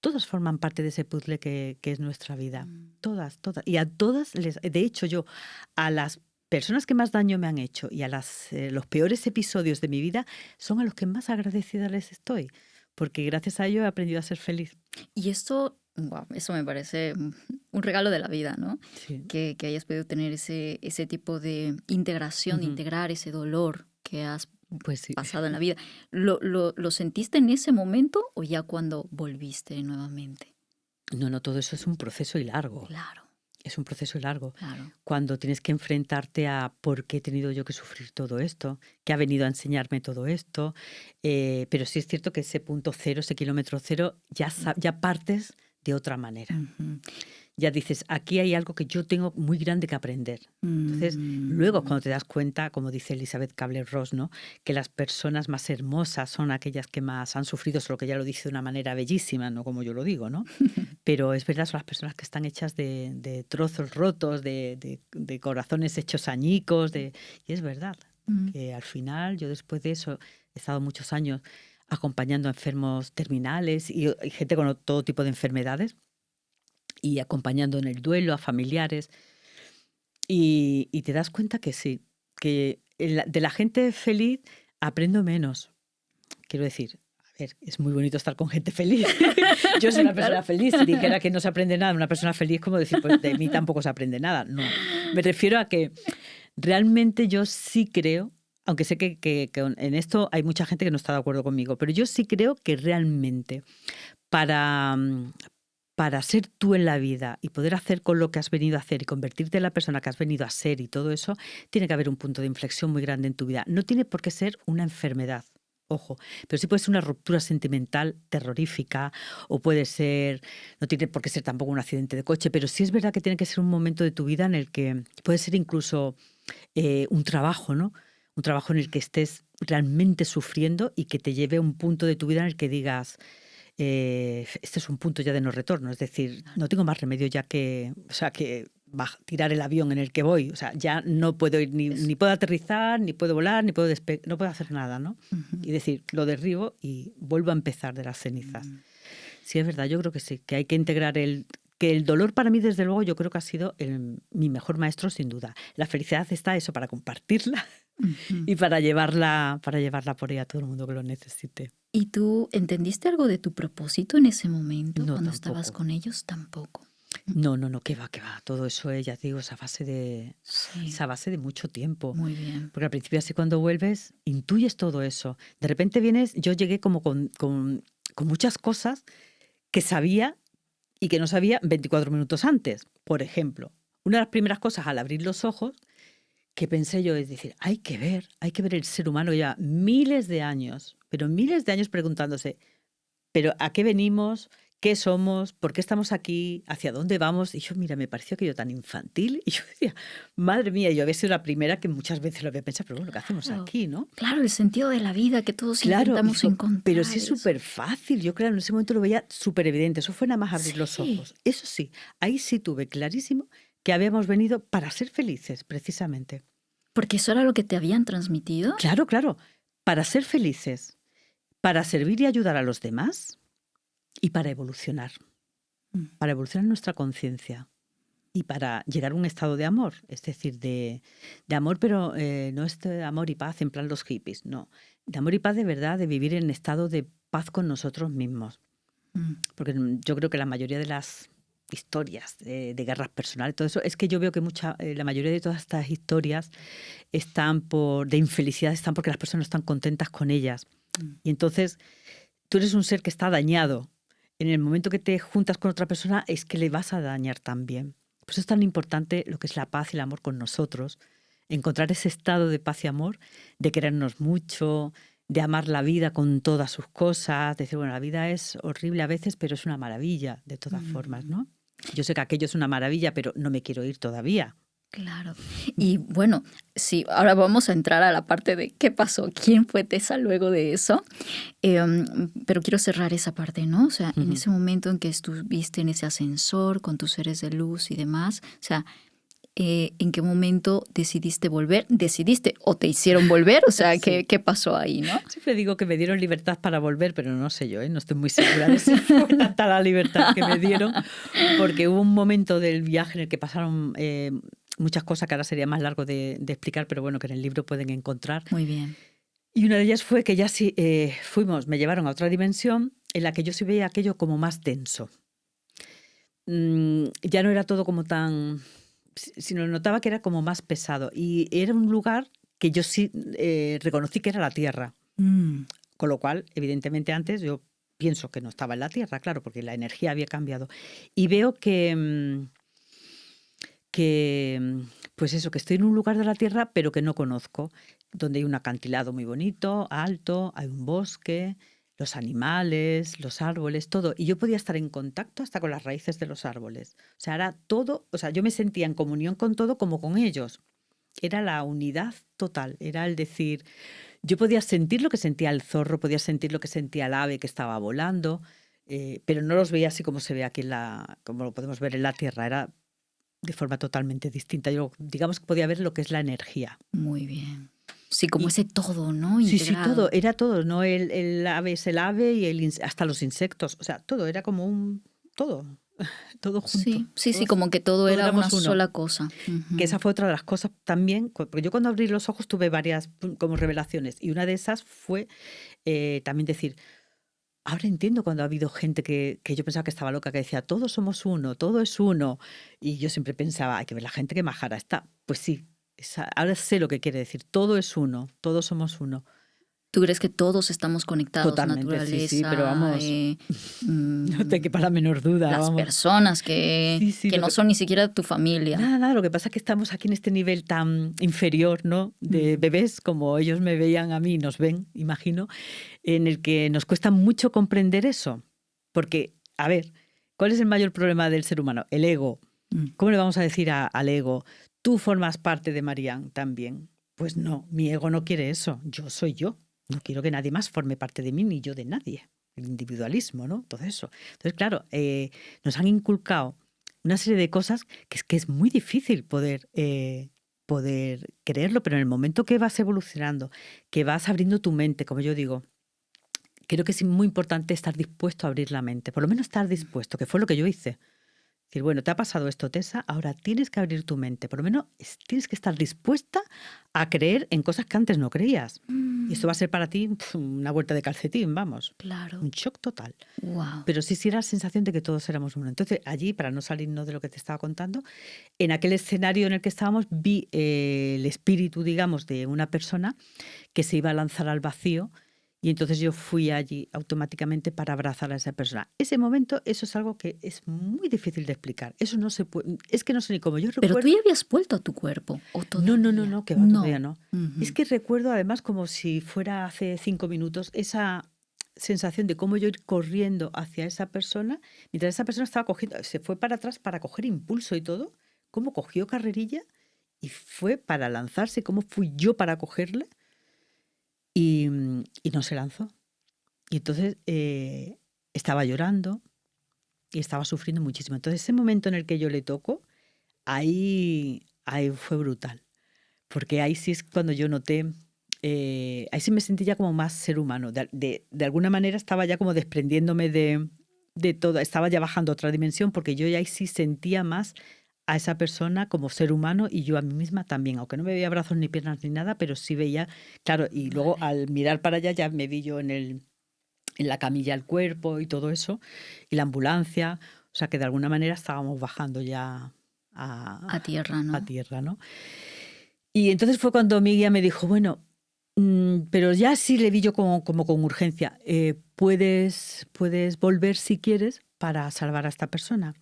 todas forman parte de ese puzzle que es nuestra vida. Todas. Y a todas, de hecho yo, a las personas que más daño me han hecho y a los peores episodios de mi vida, son a los que más agradecida les estoy, porque gracias a ello he aprendido a ser feliz. Y esto, wow, eso me parece un regalo de la vida, ¿no? Sí. Que hayas podido tener ese tipo de integración, de integrar ese dolor que has Pues sí. pasado en la vida. ¿Lo sentiste en ese momento o ya cuando volviste nuevamente? No, todo eso es un proceso y largo. Claro. Es un proceso largo. Claro. Cuando tienes que enfrentarte a por qué he tenido yo que sufrir todo esto, qué ha venido a enseñarme todo esto. Pero sí es cierto que ese punto cero, ese kilómetro cero, ya partes de otra manera. Ya dices, aquí hay algo que yo tengo muy grande que aprender. Entonces, luego cuando te das cuenta, como dice Elizabeth Kubler-Ross, ¿no? Que las personas más hermosas son aquellas que más han sufrido, solo que ella lo dice de una manera bellísima, no como yo lo digo, ¿no? Pero es verdad, son las personas que están hechas de trozos rotos, de corazones hechos añicos, y es verdad, que al final yo después de eso he estado muchos años acompañando a enfermos terminales y gente con todo tipo de enfermedades, y acompañando en el duelo a familiares, y te das cuenta que sí, que de la gente feliz aprendo menos. Quiero decir, a ver, es muy bonito estar con gente feliz. Yo soy una persona feliz. Si dijera que no se aprende nada de una persona feliz, como decir, pues de mí tampoco se aprende nada. No, me refiero a que realmente yo sí creo, aunque sé que en esto hay mucha gente que no está de acuerdo conmigo, pero yo sí creo que realmente para ser tú en la vida y poder hacer con lo que has venido a hacer y convertirte en la persona que has venido a ser y todo eso, tiene que haber un punto de inflexión muy grande en tu vida. No tiene por qué ser una enfermedad, ojo, pero sí puede ser una ruptura sentimental terrorífica, o puede ser, no tiene por qué ser tampoco un accidente de coche, pero sí es verdad que tiene que ser un momento de tu vida en el que puede ser incluso un trabajo, ¿no? Un trabajo en el que estés realmente sufriendo y que te lleve a un punto de tu vida en el que digas, este es un punto ya de no retorno, es decir, no tengo más remedio ya que tirar el avión en el que voy, o sea, ya no puedo ir, ni puedo aterrizar, ni puedo volar, ni puedo no puedo hacer nada, ¿no? Y decir, lo derribo y vuelvo a empezar de las cenizas. Sí, es verdad, yo creo que sí, que hay que integrar que el dolor para mí, desde luego, yo creo que ha sido mi mejor maestro, sin duda. La felicidad está eso, para compartirla y para llevarla por ahí a todo el mundo que lo necesite. ¿Y tú entendiste algo de tu propósito en ese momento, No, cuando tampoco. estabas con ellos? Tampoco. No, qué va. Todo eso es, ya te digo, esa base de mucho tiempo. Muy bien. Porque al principio, así cuando vuelves, intuyes todo eso. De repente yo llegué como con muchas cosas que sabía y que no sabía 24 minutos antes. Por ejemplo, una de las primeras cosas al abrir los ojos que pensé yo es decir, hay que ver el ser humano ya miles de años preguntándose, pero ¿a qué venimos? qué somos, por qué estamos aquí, hacia dónde vamos. Y yo, mira, me pareció aquello tan infantil. Y yo decía, madre mía, yo había sido la primera que muchas veces lo había pensado, pero bueno, ¿qué hacemos Claro, aquí, no? claro, el sentido de la vida que todos Claro, y intentamos digo, pero encontrar sí es eso. súper fácil. Yo, claro, en ese momento lo veía súper evidente. Eso fue nada más abrir los Sí, ojos. Eso sí, ahí sí tuve clarísimo que habíamos venido para ser felices, precisamente. porque eso era lo que te habían transmitido. Claro, claro, para ser felices, para servir y ayudar a los demás y para evolucionar nuestra conciencia y para llegar a un estado de amor, es decir, de amor, pero no este amor y paz en plan los hippies, no, de amor y paz de verdad, de vivir en estado de paz con nosotros mismos, Mm, porque yo creo que la mayoría de las historias de guerras personales, todo eso, es que yo veo que la mayoría de todas estas historias de infelicidad están porque las personas no están contentas con ellas. mm. Y entonces tú eres un ser que está dañado. En el momento que te juntas con otra persona es que le vas a dañar también. Por eso es tan importante lo que es la paz y el amor con nosotros. Encontrar ese estado de paz y amor, de querernos mucho, de amar la vida con todas sus cosas, de decir, bueno, la vida es horrible a veces, pero es una maravilla de todas formas, ¿no? Yo sé que aquello es una maravilla, pero no me quiero ir todavía. Claro. Y bueno, sí, ahora vamos a entrar a la parte de qué pasó, quién fue Tessa luego de eso. Pero quiero cerrar esa parte, ¿no? O sea, en ese momento en que estuviste en ese ascensor con tus seres de luz y demás, o sea, ¿en qué momento decidiste volver? ¿Decidiste o te hicieron volver? O sea, Sí. ¿qué pasó ahí, no? Siempre digo que me dieron libertad para volver, pero no sé yo, no estoy muy segura de si fue tanta la libertad que me dieron, porque hubo un momento del viaje en el que pasaron muchas cosas que ahora sería más largo de explicar, pero bueno, que en el libro pueden encontrar. Muy bien. Y una de ellas fue que ya sí me llevaron a otra dimensión en la que yo sí veía aquello como más denso. Ya no era todo como tan... sino notaba que era como más pesado. Y era un lugar que yo sí reconocí que era la Tierra. Con lo cual, evidentemente antes yo pienso que no estaba en la Tierra, claro, porque la energía había cambiado. Y veo que pues eso, que estoy en un lugar de la Tierra, pero que no conozco, donde hay un acantilado muy bonito, alto, hay un bosque, los animales, los árboles, todo. Y yo podía estar en contacto hasta con las raíces de los árboles. O sea, era todo, o sea, yo me sentía en comunión con todo como con ellos. Era la unidad total, era el decir, yo podía sentir lo que sentía el zorro, podía sentir lo que sentía el ave que estaba volando, pero no los veía así como se ve aquí como lo podemos ver en la Tierra, era de forma totalmente distinta. Yo digamos que podía ver lo que es la energía. Muy bien. Sí, como Y, ese todo, ¿no? sí, Integrado. todo, era todo, ¿no? El ave es el ave y hasta los insectos, o sea, todo, era como todo junto. Sí, como que todo era una sola cosa. Que esa fue otra de las cosas también, porque yo cuando abrí los ojos tuve varias como revelaciones y una de esas fue también decir, ahora entiendo cuando ha habido gente que yo pensaba que estaba loca, que decía, todos somos uno, todo es uno. Y yo siempre pensaba, hay que ver la gente que majara está. Pues sí, ahora sé lo que quiere decir, todo es uno, todos somos uno. ¿Tú crees que todos estamos conectados? Totalmente, naturaleza, sí, pero vamos, no te quepa la menor duda. Las vamos. personas que no son ni siquiera tu familia. Nada, lo que pasa es que estamos aquí en este nivel tan inferior, ¿no? De bebés, como ellos me veían a mí, nos ven, imagino, en el que nos cuesta mucho comprender eso. Porque, a ver, ¿cuál es el mayor problema del ser humano? El ego. ¿Cómo le vamos a decir al ego, tú formas parte de Marianne también? Pues no, mi ego no quiere eso, yo soy yo. No quiero que nadie más forme parte de mí ni yo de nadie. El individualismo, ¿no? Todo eso. Entonces, claro, nos han inculcado una serie de cosas que es muy difícil poder creerlo, pero en el momento que vas evolucionando, que vas abriendo tu mente, como yo digo, creo que es muy importante estar dispuesto a abrir la mente, por lo menos estar dispuesto, que fue lo que yo hice. Decir, bueno, te ha pasado esto, Tessa, ahora tienes que abrir tu mente, por lo menos tienes que estar dispuesta a creer en cosas que antes no creías. Y esto va a ser para ti una vuelta de calcetín, vamos. Claro. Un shock total. Wow. Pero sí era la sensación de que todos éramos uno. Entonces, allí, para no salirnos de lo que te estaba contando, en aquel escenario en el que estábamos, vi el espíritu, digamos, de una persona que se iba a lanzar al vacío. Y entonces yo fui allí automáticamente para abrazar a esa persona. Ese momento, eso es algo que es muy difícil de explicar. Eso no se puede, es que no sé ni cómo. Yo recuerdo... Pero tú ya habías vuelto a tu cuerpo, ¿o todavía? No, todavía no. Uh-huh. Es que recuerdo además como si fuera hace 5 minutos esa sensación de cómo yo ir corriendo hacia esa persona, mientras esa persona estaba cogiendo, se fue para atrás para coger impulso y todo, cómo cogió carrerilla y fue para lanzarse, cómo fui yo para cogerle y no se lanzó. Y entonces estaba llorando y estaba sufriendo muchísimo. Entonces ese momento en el que yo le toco, ahí fue brutal. Porque ahí sí es cuando yo noté, ahí sí me sentí ya como más ser humano. De alguna manera estaba ya como desprendiéndome de todo, estaba ya bajando a otra dimensión, porque yo ya ahí sí sentía más a esa persona como ser humano y yo a mí misma también, aunque no me veía brazos ni piernas ni nada, pero sí veía, claro, y luego al mirar para allá ya me vi yo en la camilla el cuerpo y todo eso, y la ambulancia, o sea que de alguna manera estábamos bajando ya a tierra, ¿no? A tierra, ¿no? Y entonces fue cuando mi guía me dijo, bueno, pero ya sí le vi yo como con urgencia, puedes volver si quieres para salvar a esta persona.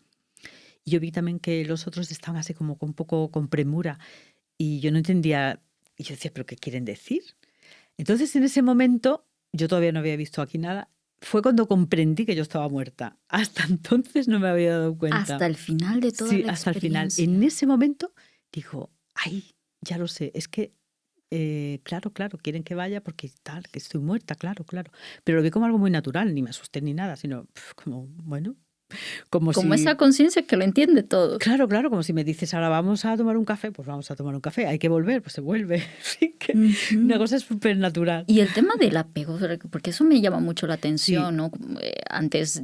Y yo vi también que los otros estaban así como un poco con premura y yo no entendía, y yo decía, ¿pero qué quieren decir? Entonces en ese momento, yo todavía no había visto aquí nada, fue cuando comprendí que yo estaba muerta. Hasta entonces no me había dado cuenta. Hasta el final de toda la hasta el final. experiencia. En ese momento digo, ay, ya lo sé, es que claro, quieren que vaya porque tal, que estoy muerta, claro. Pero lo vi como algo muy natural, ni me asusté ni nada, sino como, bueno, como si... esa conciencia que lo entiende todo. Claro, como si me dices, ahora vamos a tomar un café, pues vamos a tomar un café, hay que volver, pues se vuelve. Sí, que una cosa súper natural. Y el tema del apego, porque eso me llama mucho la atención, sí. ¿No? Antes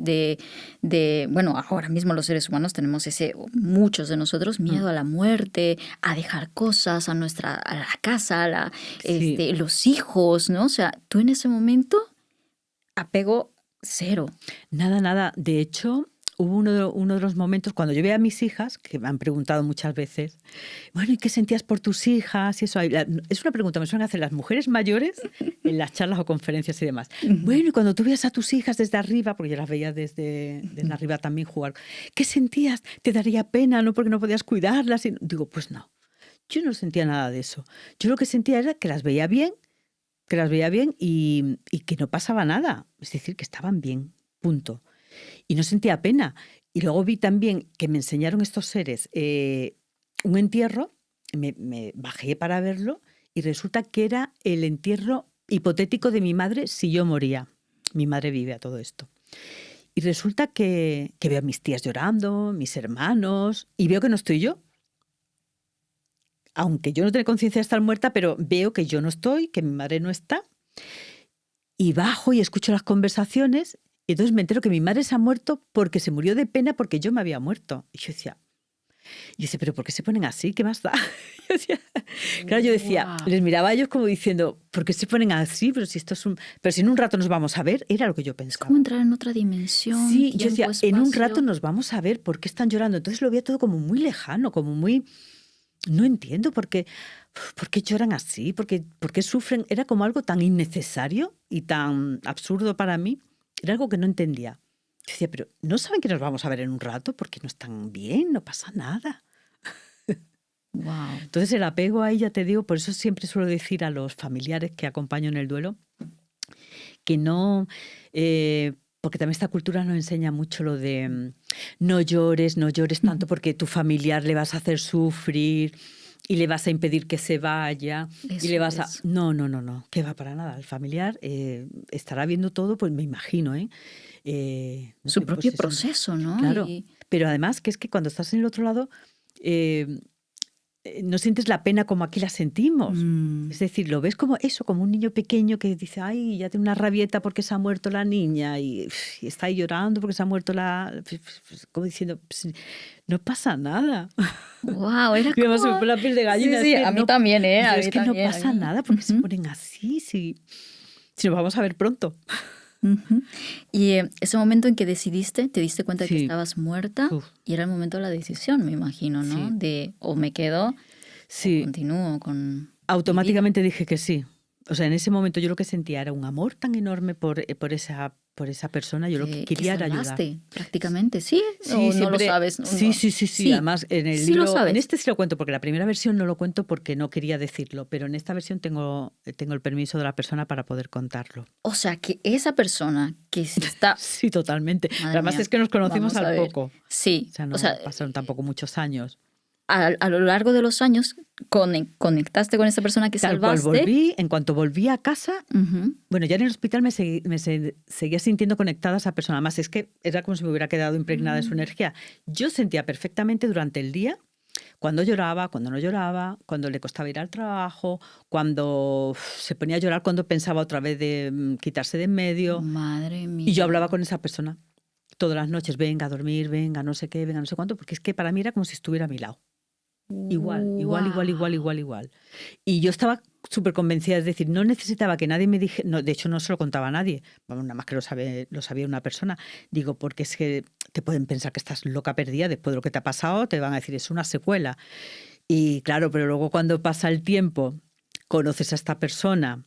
bueno, ahora mismo los seres humanos tenemos muchos de nosotros, miedo a la muerte, a dejar cosas, a la casa, sí. Los hijos, ¿no? O sea, tú en ese momento, apego cero. Nada. De hecho, hubo uno de los momentos cuando yo veía a mis hijas, que me han preguntado muchas veces, bueno, ¿y qué sentías por tus hijas? Y eso, es una pregunta que me suelen hacer las mujeres mayores en las charlas o conferencias y demás. Bueno, y cuando tú veías a tus hijas desde arriba, porque yo las veía desde arriba también jugar, ¿qué sentías? ¿Te daría pena, no? Porque no podías cuidarlas. Y digo, pues no, yo no sentía nada de eso. Yo lo que sentía era que las veía bien, y que no pasaba nada. Es decir, que estaban bien, punto. Y no sentía pena. Y luego vi también que me enseñaron estos seres un entierro, me bajé para verlo y resulta que era el entierro hipotético de mi madre si yo moría. Mi madre vive a todo esto. Y resulta que veo a mis tías llorando, mis hermanos, y veo que no estoy yo. Aunque yo no tengo conciencia de estar muerta, pero veo que yo no estoy, que mi madre no está. Y bajo y escucho las conversaciones. Y entonces me entero que mi madre se ha muerto porque se murió de pena porque yo me había muerto. Y yo decía, ¿pero por qué se ponen así? ¿Qué más da? Yo decía, wow. Les miraba a ellos como diciendo, ¿por qué se ponen así? Pero si en un rato nos vamos a ver, era lo que yo pensaba. Es como entrar en otra dimensión. Sí, yo decía, espacio. En un rato nos vamos a ver, ¿por qué están llorando? Entonces lo veía todo como muy lejano, como muy... No entiendo por qué lloran así, por qué sufren. Era como algo tan innecesario y tan absurdo para mí. Era algo que no entendía. Yo decía, pero ¿no saben que nos vamos a ver en un rato? Porque no están bien, no pasa nada. Wow. Entonces el apego ahí, ya te digo, por eso siempre suelo decir a los familiares que acompaño en el duelo que no... porque también esta cultura nos enseña mucho lo de no llores tanto porque tu familiar le vas a hacer sufrir y le vas a impedir que se vaya. Eso y le vas a... No, que va para nada. El familiar estará viendo todo, pues me imagino, su propio proceso, ¿no? Claro, pero además que es que cuando estás en el otro lado... no sientes la pena como aquí la sentimos. Es decir, lo ves como eso, como un niño pequeño que dice, ay, ya tiene una rabieta porque se ha muerto la niña y está ahí llorando porque se ha muerto como diciendo, no pasa nada. Wow, era como... Me fue la piel de gallina. Sí, a mí también, Es que no pasa nada porque se ponen así, si nos vamos a ver pronto. Y ese momento en que decidiste, te diste cuenta de que estabas muerta y era el momento de la decisión, me imagino, ¿no? Sí. De o me quedo o continúo con... Automáticamente dije que sí. O sea, en ese momento yo lo que sentía era un amor tan enorme por esa por esa persona. Yo lo que Que quería era ayudar. salvaste, prácticamente, ¿sí? Sí, ¿O no lo siempre. sabes? Sí, sí, sí, sí. Sí, Además, en el sí lo libro, en sabes. este sí lo cuento, porque la primera versión no lo cuento porque no quería decirlo, pero en esta versión tengo el permiso de la persona para poder contarlo. O sea, que esa persona que se está... Sí, totalmente. Madre Además mía, es que nos conocimos vamos a al ver. poco. Sí, O sea, no o sea, pasaron tampoco muchos años. a lo largo de los años conectaste con esa persona que Tal cual salvaste. en cuanto volví a casa, Ujú. bueno, ya en el hospital seguía sintiendo conectada a esa persona. Además, es que era como si me hubiera quedado impregnada de su energía. Yo sentía perfectamente durante el día cuando lloraba, cuando no lloraba, cuando le costaba ir al trabajo, cuando se ponía a llorar, cuando pensaba otra vez de quitarse de en medio. Madre mía. Y yo hablaba con esa persona todas las noches, venga a dormir, venga, no sé qué, venga, no sé cuánto, porque es que para mí era como si estuviera a mi lado. Igual, igual, igual, igual, igual, igual. Y yo estaba súper convencida, es decir, no necesitaba que nadie me dijera, no, de hecho no se lo contaba a nadie, vamos, nada más que lo sabía una persona. Digo, porque es que te pueden pensar que estás loca perdida después de lo que te ha pasado, te van a decir, es una secuela. Y claro, pero luego cuando pasa el tiempo, conoces a esta persona,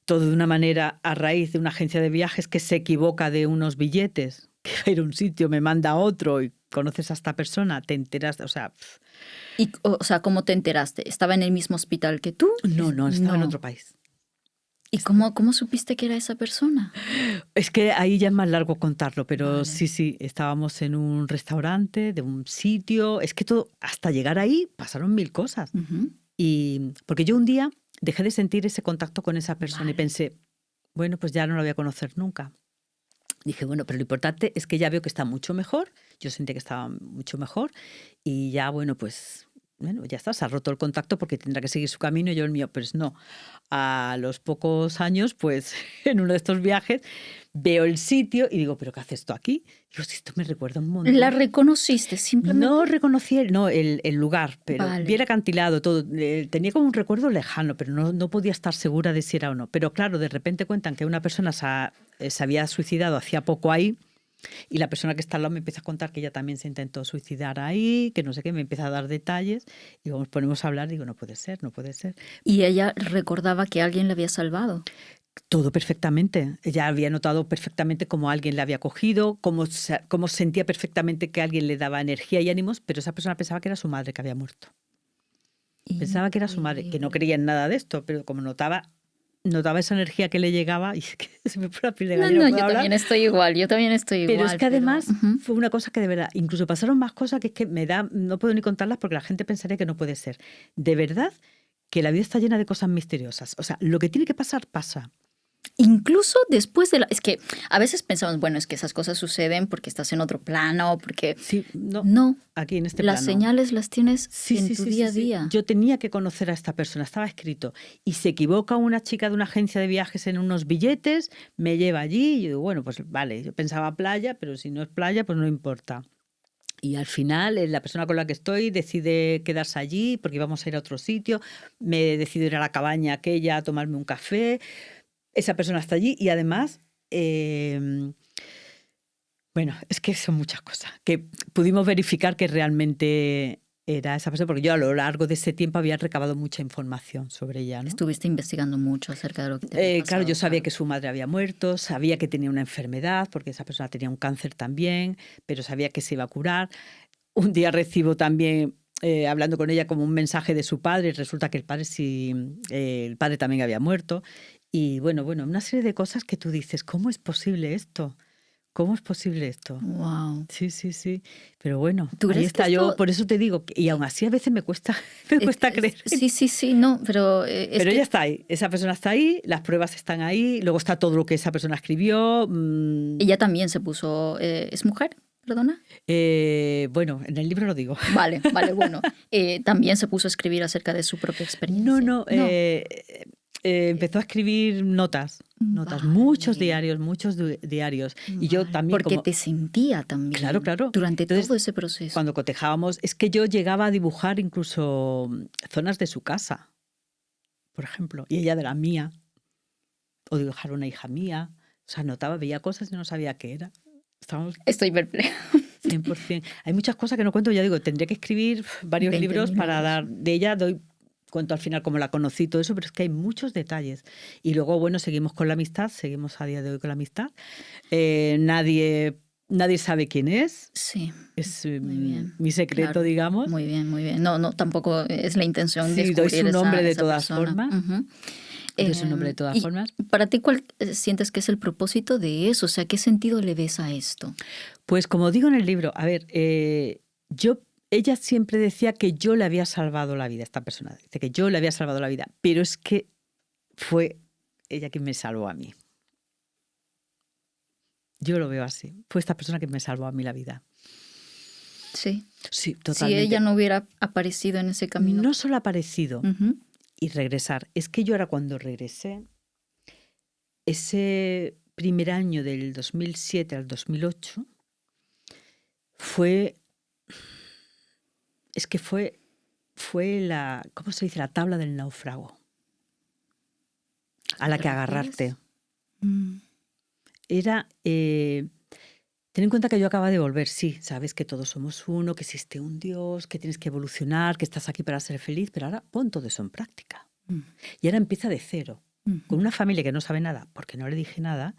todo de una manera a raíz de una agencia de viajes que se equivoca de unos billetes, que va a ir a un sitio, me manda a otro y conoces a esta persona, te enteras, o sea... Y, o sea, ¿cómo te enteraste? ¿Estaba en el mismo hospital que tú? No, estaba en otro país. ¿Y cómo supiste que era esa persona? Es que ahí ya es más largo contarlo, pero Vale. sí, estábamos en un restaurante, de un sitio, es que todo, hasta llegar ahí pasaron 1000 cosas. Ujú. Y porque yo un día dejé de sentir ese contacto con esa persona y pensé, bueno, pues ya no la voy a conocer nunca. Dije, bueno, pero lo importante es que ya veo que está mucho mejor, yo sentí que estaba mucho mejor y ya, bueno, ya está, se ha roto el contacto porque tendrá que seguir su camino y yo el mío, pues no. A los pocos años, pues en uno de estos viajes, veo el sitio y digo, ¿pero qué hace esto aquí? Digo, si esto me recuerda un montón. ¿La reconociste simplemente? No reconocí el lugar, pero Vale. vi el acantilado, todo. Tenía como un recuerdo lejano, pero no podía estar segura de si era o no. Pero claro, de repente cuentan que una persona se había suicidado hacía poco ahí y la persona que está al lado me empieza a contar que ella también se intentó suicidar ahí, que no sé qué, me empieza a dar detalles y nos ponemos a hablar y digo, no puede ser, no puede ser. Y ella recordaba que alguien la había salvado. Todo perfectamente. Ella había notado perfectamente cómo alguien le había cogido, cómo sentía perfectamente que alguien le daba energía y ánimos, pero esa persona pensaba que era su madre que había muerto. Pensaba que era su madre, que no creía en nada de esto, pero como notaba esa energía que le llegaba y es que se me pone la piel de gallina. No, yo también estoy igual, Pero es que además Ujú. fue una cosa que de verdad, incluso pasaron más cosas que es que no puedo ni contarlas porque la gente pensaría que no puede ser. De verdad que la vida está llena de cosas misteriosas. O sea, lo que tiene que pasar, pasa. Incluso después de es que a veces pensamos, bueno, es que esas cosas suceden porque estás en otro plano, porque... Sí, No, aquí en este las plano. señales las tienes en tu día a Sí. día. Yo tenía que conocer a esta persona, estaba escrito. Y se equivoca una chica de una agencia de viajes en unos billetes, me lleva allí y yo digo, bueno, pues vale, yo pensaba playa, pero si no es playa, pues no importa. Y al final la persona con la que estoy decide quedarse allí porque íbamos a ir a otro sitio, me decido ir a la cabaña aquella a tomarme un café, esa persona está allí y además... bueno, es que son muchas cosas que pudimos verificar que realmente era esa persona, porque yo a lo largo de ese tiempo había recabado mucha información sobre ella, ¿no? Estuviste investigando mucho acerca de lo que te había pasado. Claro, yo sabía que su madre había muerto, sabía que tenía una enfermedad, porque esa persona tenía un cáncer también, pero sabía que se iba a curar. Un día recibo también, hablando con ella, como un mensaje de su padre, y resulta que el padre también había muerto. Y bueno, una serie de cosas que tú dices, ¿cómo es posible esto? ¿Cómo es posible esto? Wow. Sí. Pero bueno, ¿Tú ahí crees está que yo, esto- por eso te digo, y aún así a veces me cuesta creer. Sí, no, pero Pero ella está ahí, esa persona está ahí, las pruebas están ahí, luego está todo lo que esa persona escribió. Ella también se puso... ¿es mujer? Perdona. Bueno, en el libro lo digo. Vale, bueno. También se puso a escribir acerca de su propia experiencia. No. Empezó a escribir notas, Vale. muchos diarios. Y yo también Porque te sentía también. Claro. Durante Entonces, todo ese proceso. cuando cotejábamos, es que yo llegaba a dibujar incluso zonas de su casa, por ejemplo, y ella de la mía, o dibujar una hija mía. O sea, notaba, veía cosas y no sabía qué era. Estábamos Estoy perpleja. 100%. Hay muchas cosas que no cuento, ya digo, tendría que escribir varios 20 libros para libros. dar. De ella doy cuento al final cómo la conocí y todo eso, pero es que hay muchos detalles. Y luego, bueno, seguimos con la amistad, seguimos a día de hoy con la amistad. Nadie sabe quién es. Sí, Es muy bien. mi secreto, Claro, digamos. muy bien, muy bien. No, tampoco es la intención Sí, doy descubrir su nombre de esa todas persona. formas. Ujú. Doy su nombre de todas Y formas. para ti, ¿cuál sientes que es el propósito de eso? O sea, ¿qué sentido le ves a esto? Pues como digo en el libro, a ver, ella siempre decía que yo le había salvado la vida, esta persona dice que yo le había salvado la vida, pero es que fue ella quien me salvó a mí. Yo lo veo así, fue esta persona que me salvó a mí la vida. Sí. Sí, Si totalmente. ella no hubiera aparecido en ese camino. No solo ha aparecido Ujú. y regresar, es que yo ahora cuando regresé, ese primer año del 2007 al 2008, fue la, ¿cómo se dice? La tabla del náufrago a la que agarrarte. Mm. Era, ten en cuenta que yo acababa de volver, sí, sabes que todos somos uno, que existe un Dios, que tienes que evolucionar, que estás aquí para ser feliz, pero ahora pon todo eso en práctica. Y ahora empieza de cero, con una familia que no sabe nada, porque no le dije nada,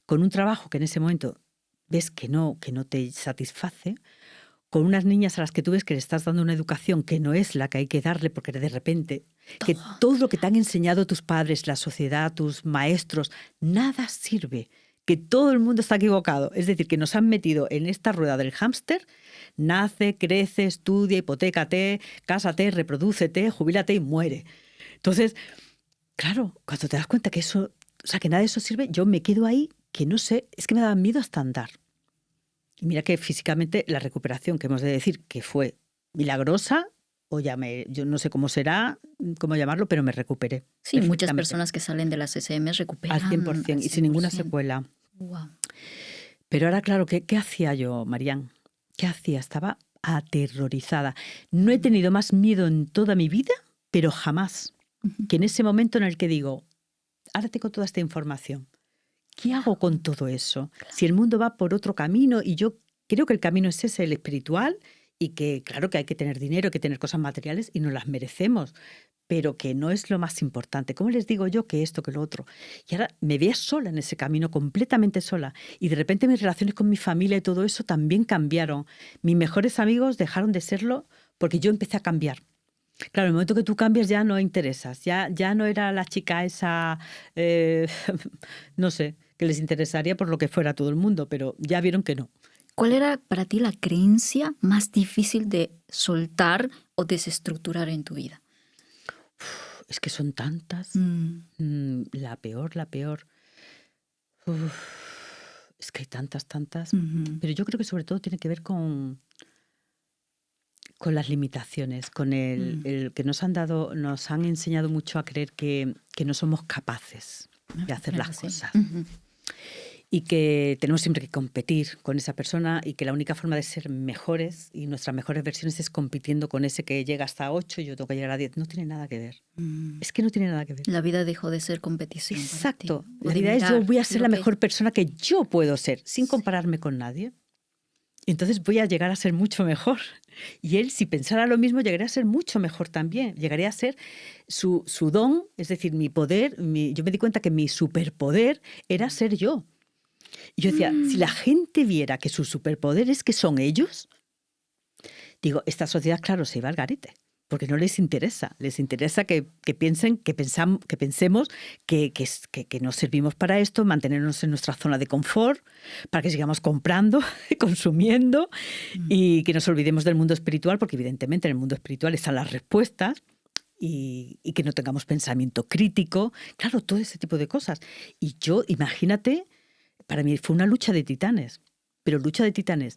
con un trabajo que en ese momento ves que no te satisface, con unas niñas a las que tú ves que le estás dando una educación que no es la que hay que darle, porque de repente, que todo lo que te han enseñado tus padres, la sociedad, tus maestros, nada sirve, que todo el mundo está equivocado. Es decir, que nos han metido en esta rueda del hámster, nace, crece, estudia, hipotécate, cásate, reprodúcete, jubílate y muere. Entonces, claro, cuando te das cuenta que eso, o sea, que nada de eso sirve, yo me quedo ahí, que no sé, es que me daba miedo hasta andar. Y mira que físicamente la recuperación, que hemos de decir que fue milagrosa, yo no sé cómo será, cómo llamarlo, pero me recuperé. Sí, muchas personas que salen de las CCM recuperan al 100% y sin ninguna secuela. Wow. Pero ahora, claro, ¿qué hacía yo, Marian? ¿Qué hacía? Estaba aterrorizada. No he tenido más miedo en toda mi vida, pero jamás. Que en ese momento en el que digo, ahora tengo toda esta información, ¿qué hago con todo eso? Si el mundo va por otro camino y yo creo que el camino es ese, el espiritual, y que claro que hay que tener dinero, hay que tener cosas materiales y nos las merecemos, pero que no es lo más importante. ¿Cómo les digo yo que esto, que lo otro? Y ahora me veía sola en ese camino, completamente sola. Y de repente mis relaciones con mi familia y todo eso también cambiaron. Mis mejores amigos dejaron de serlo porque yo empecé a cambiar. Claro, en el momento que tú cambias ya no interesas, ya no era la chica esa, no sé, que les interesaría por lo que fuera todo el mundo, pero ya vieron que no. ¿Cuál era para ti la creencia más difícil de soltar o desestructurar en tu vida? Es que son tantas. La peor. Es que hay tantas. Pero yo creo que sobre todo tiene que ver con las limitaciones, con el que nos han enseñado mucho a creer que no somos capaces de hacer las cosas. Y que tenemos siempre que competir con esa persona y que la única forma de ser mejores y nuestras mejores versiones es compitiendo con ese que llega hasta 8 y yo tengo que llegar a 10. No tiene nada que ver. Es que no tiene nada que ver. La vida dejó de ser competición. Exacto. La vida es yo voy a ser la mejor persona que yo puedo ser, sin compararme con nadie. Entonces voy a llegar a ser mucho mejor. Y él, si pensara lo mismo, llegaría a ser mucho mejor también. Llegaría a ser su don, es decir, mi poder. Yo me di cuenta que mi superpoder era ser yo. Y yo decía, si la gente viera que su superpoder es que son ellos, digo, esta sociedad, claro, se iba al garete. Porque no les interesa. Les interesa que pensemos que nos servimos para esto, mantenernos en nuestra zona de confort, para que sigamos comprando, consumiendo y que nos olvidemos del mundo espiritual, porque evidentemente en el mundo espiritual están las respuestas y que no tengamos pensamiento crítico. Claro, todo ese tipo de cosas. Y yo, imagínate, para mí fue una lucha de titanes, pero lucha de titanes.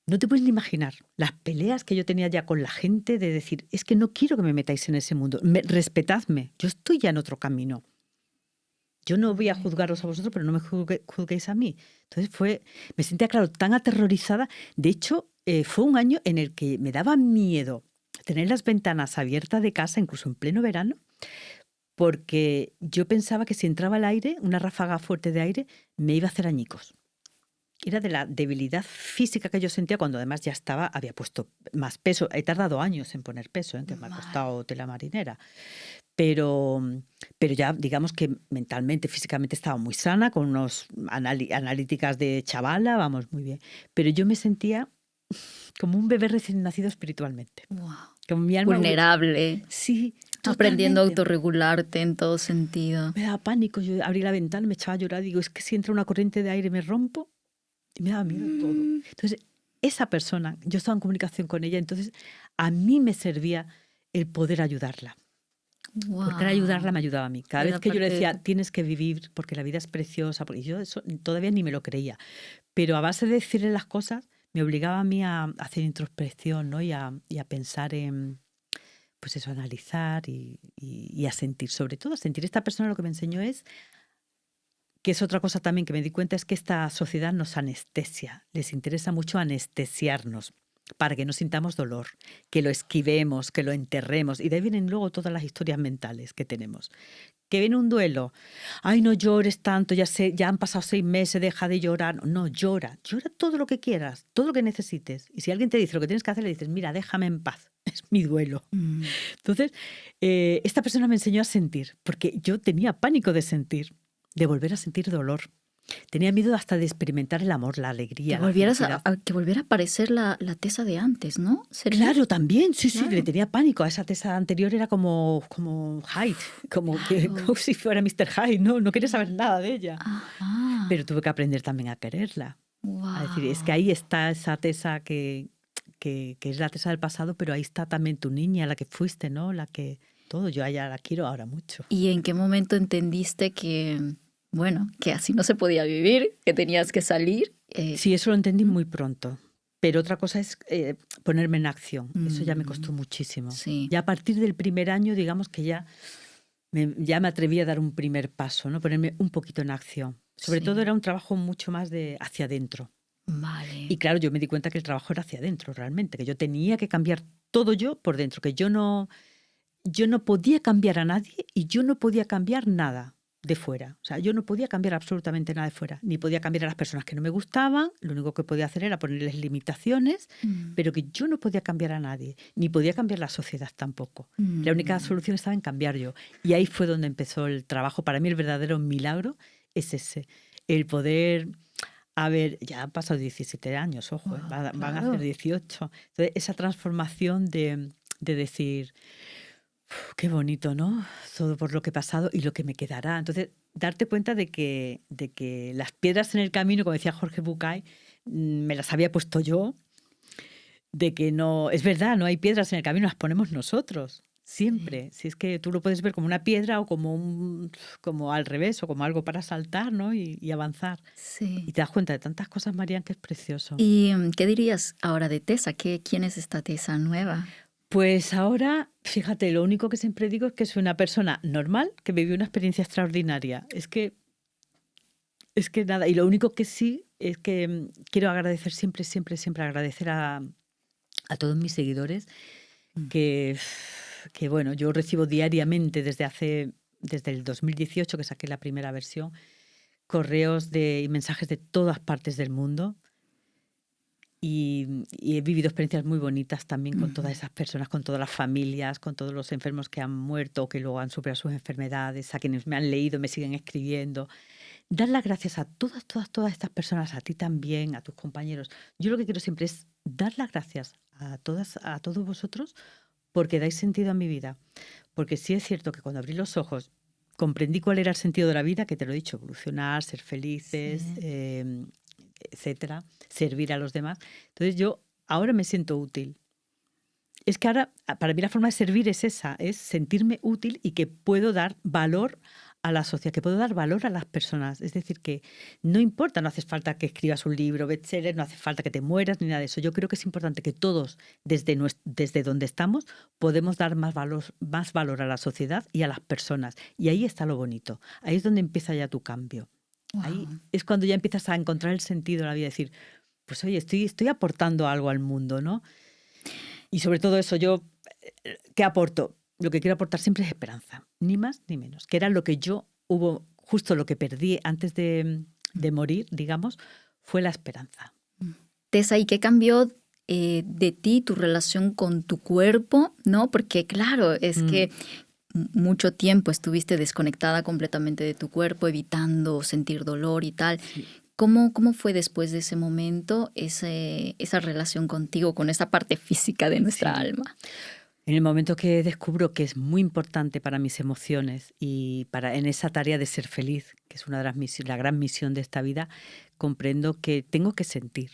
No te puedes ni imaginar las peleas que yo tenía ya con la gente de decir, es que no quiero que me metáis en ese mundo, respetadme, yo estoy ya en otro camino. Yo no voy a juzgaros a vosotros, pero no me juzguéis a mí. Entonces me sentía, claro, tan aterrorizada. De hecho, fue un año en el que me daba miedo tener las ventanas abiertas de casa, incluso en pleno verano, porque yo pensaba que si entraba el aire, una ráfaga fuerte de aire, me iba a hacer añicos. era de la debilidad física que yo sentía cuando además ya había puesto más peso. He tardado años en poner peso, que me ha Vale. costado tela marinera. Pero, pero ya, digamos que mentalmente, físicamente estaba muy sana, con unos analíticas de chavala, vamos, muy bien. Pero yo me sentía como un bebé recién nacido espiritualmente. Wow. Como mi alma Vulnerable, sí, aprendiendo a totalmente. autorregularte en todo sentido. Me daba pánico, yo abrí la ventana, me echaba a llorar, digo, es que si entra una corriente de aire me rompo, y me daba miedo todo. Entonces, esa persona, yo estaba en comunicación con ella, entonces a mí me servía el poder ayudarla. Porque al ayudarla me ayudaba a mí. Cada vez Era que yo le parte de decía, tu... tienes que vivir porque la vida es preciosa, porque yo eso todavía ni me lo creía. Pero a base de decirle las cosas, me obligaba a mí a hacer introspección, ¿no? Y a pensar en, pues eso, analizar y a sentir. Sobre todo a sentir. Esta persona lo que me enseñó es, que es otra cosa también que me di cuenta, es que esta sociedad nos anestesia. Les interesa mucho anestesiarnos para que no sintamos dolor, que lo esquivemos, que lo enterremos. Y de ahí vienen luego todas las historias mentales que tenemos. Que viene un duelo. Ay, no llores tanto, ya han pasado 6 meses, deja de llorar. No, llora todo lo que quieras, todo lo que necesites. Y si alguien te dice lo que tienes que hacer, le dices, mira, déjame en paz, es mi duelo. Entonces, esta persona me enseñó a sentir, porque yo tenía pánico de sentir, de volver a sentir dolor. Tenía miedo hasta de experimentar el amor, la alegría, la felicidad. Que volviera a aparecer la Tessa de antes, ¿no? ¿Sería? Claro, también, sí, Claro. le tenía pánico. A esa Tessa anterior era como Hyde, como si fuera Mr. Hyde, no quería saber nada de ella. Ajá. Pero tuve que aprender también a quererla. Wow. A decir, es que ahí está esa Tessa que es la Tessa del pasado, pero ahí está también tu niña, la que fuiste, ¿no? La que todo, yo a ella la quiero ahora mucho. ¿Y en qué momento entendiste que, bueno, que así no se podía vivir, que tenías que salir? Sí, eso lo entendí muy pronto. Pero otra cosa es ponerme en acción. Eso ya me costó muchísimo. Sí. Ya a partir del primer año, digamos que ya me atreví a dar un primer paso, ¿no? Ponerme un poquito en acción. Sobre todo era un trabajo mucho más de hacia adentro. Vale. Y claro, yo me di cuenta que el trabajo era hacia adentro realmente, que yo tenía que cambiar todo yo por dentro, que yo no podía cambiar a nadie y yo no podía cambiar nada de fuera. O sea, yo no podía cambiar absolutamente nada de fuera. Ni podía cambiar a las personas que no me gustaban. Lo único que podía hacer era ponerles limitaciones, pero que yo no podía cambiar a nadie. Ni podía cambiar la sociedad tampoco. La única solución estaba en cambiar yo. Y ahí fue donde empezó el trabajo. Para mí el verdadero milagro es ese. El poder... A ver, ya han pasado 17 años, ojo, van a ser 18. Entonces, esa transformación de decir... Qué bonito, ¿no? Todo por lo que he pasado y lo que me quedará. Entonces, darte cuenta de que las piedras en el camino, como decía Jorge Bucay, me las había puesto yo, de que no, es verdad, no hay piedras en el camino, las ponemos nosotros, siempre. Si es que tú lo puedes ver como una piedra o como al revés o como algo para saltar, ¿no? Y avanzar. Sí. Y te das cuenta de tantas cosas, Marian, que es precioso. ¿Y qué dirías ahora de Tessa? ¿Quién es esta Tessa nueva? Pues ahora, fíjate, lo único que siempre digo es que soy una persona normal que vivió una experiencia extraordinaria. Es que nada, y lo único que sí es que quiero agradecer siempre agradecer a todos mis seguidores que bueno, yo recibo diariamente desde el 2018 que saqué la primera versión, correos y mensajes de todas partes del mundo. Y he vivido experiencias muy bonitas también con todas esas personas, con todas las familias, con todos los enfermos que han muerto o que luego han superado sus enfermedades, a quienes me han leído, me siguen escribiendo. Dar las gracias a todas estas personas, a ti también, a tus compañeros. Yo lo que quiero siempre es dar las gracias a todos vosotros porque dais sentido a mi vida. Porque sí es cierto que cuando abrí los ojos comprendí cuál era el sentido de la vida, que te lo he dicho, evolucionar, ser felices, etcétera, servir a los demás. Entonces yo ahora me siento útil. Es que ahora, para mí la forma de servir es esa, es sentirme útil y que puedo dar valor a la sociedad, que puedo dar valor a las personas. Es decir, que no importa, no hace falta que escribas un libro bestseller, no hace falta que te mueras ni nada de eso. Yo creo que es importante que todos, desde donde estamos, podemos dar más valor a la sociedad y a las personas. Y ahí está lo bonito. Ahí es donde empieza ya tu cambio. Wow. Ahí es cuando ya empiezas a encontrar el sentido de la vida, decir, pues oye, estoy aportando algo al mundo, ¿no? Y sobre todo eso, yo, ¿qué aporto? Lo que quiero aportar siempre es esperanza, ni más ni menos, que era lo que justo lo que perdí antes de morir, digamos, fue la esperanza. Tessa, ¿y qué cambió de ti, tu relación con tu cuerpo? ¿No? Porque claro, es que mucho tiempo estuviste desconectada completamente de tu cuerpo, evitando sentir dolor y tal. Sí. ¿Cómo fue después de ese momento esa relación contigo, con esa parte física de nuestra alma? En el momento que descubro que es muy importante para mis emociones y en esa tarea de ser feliz, que es una de la gran misión de esta vida, comprendo que tengo que sentir.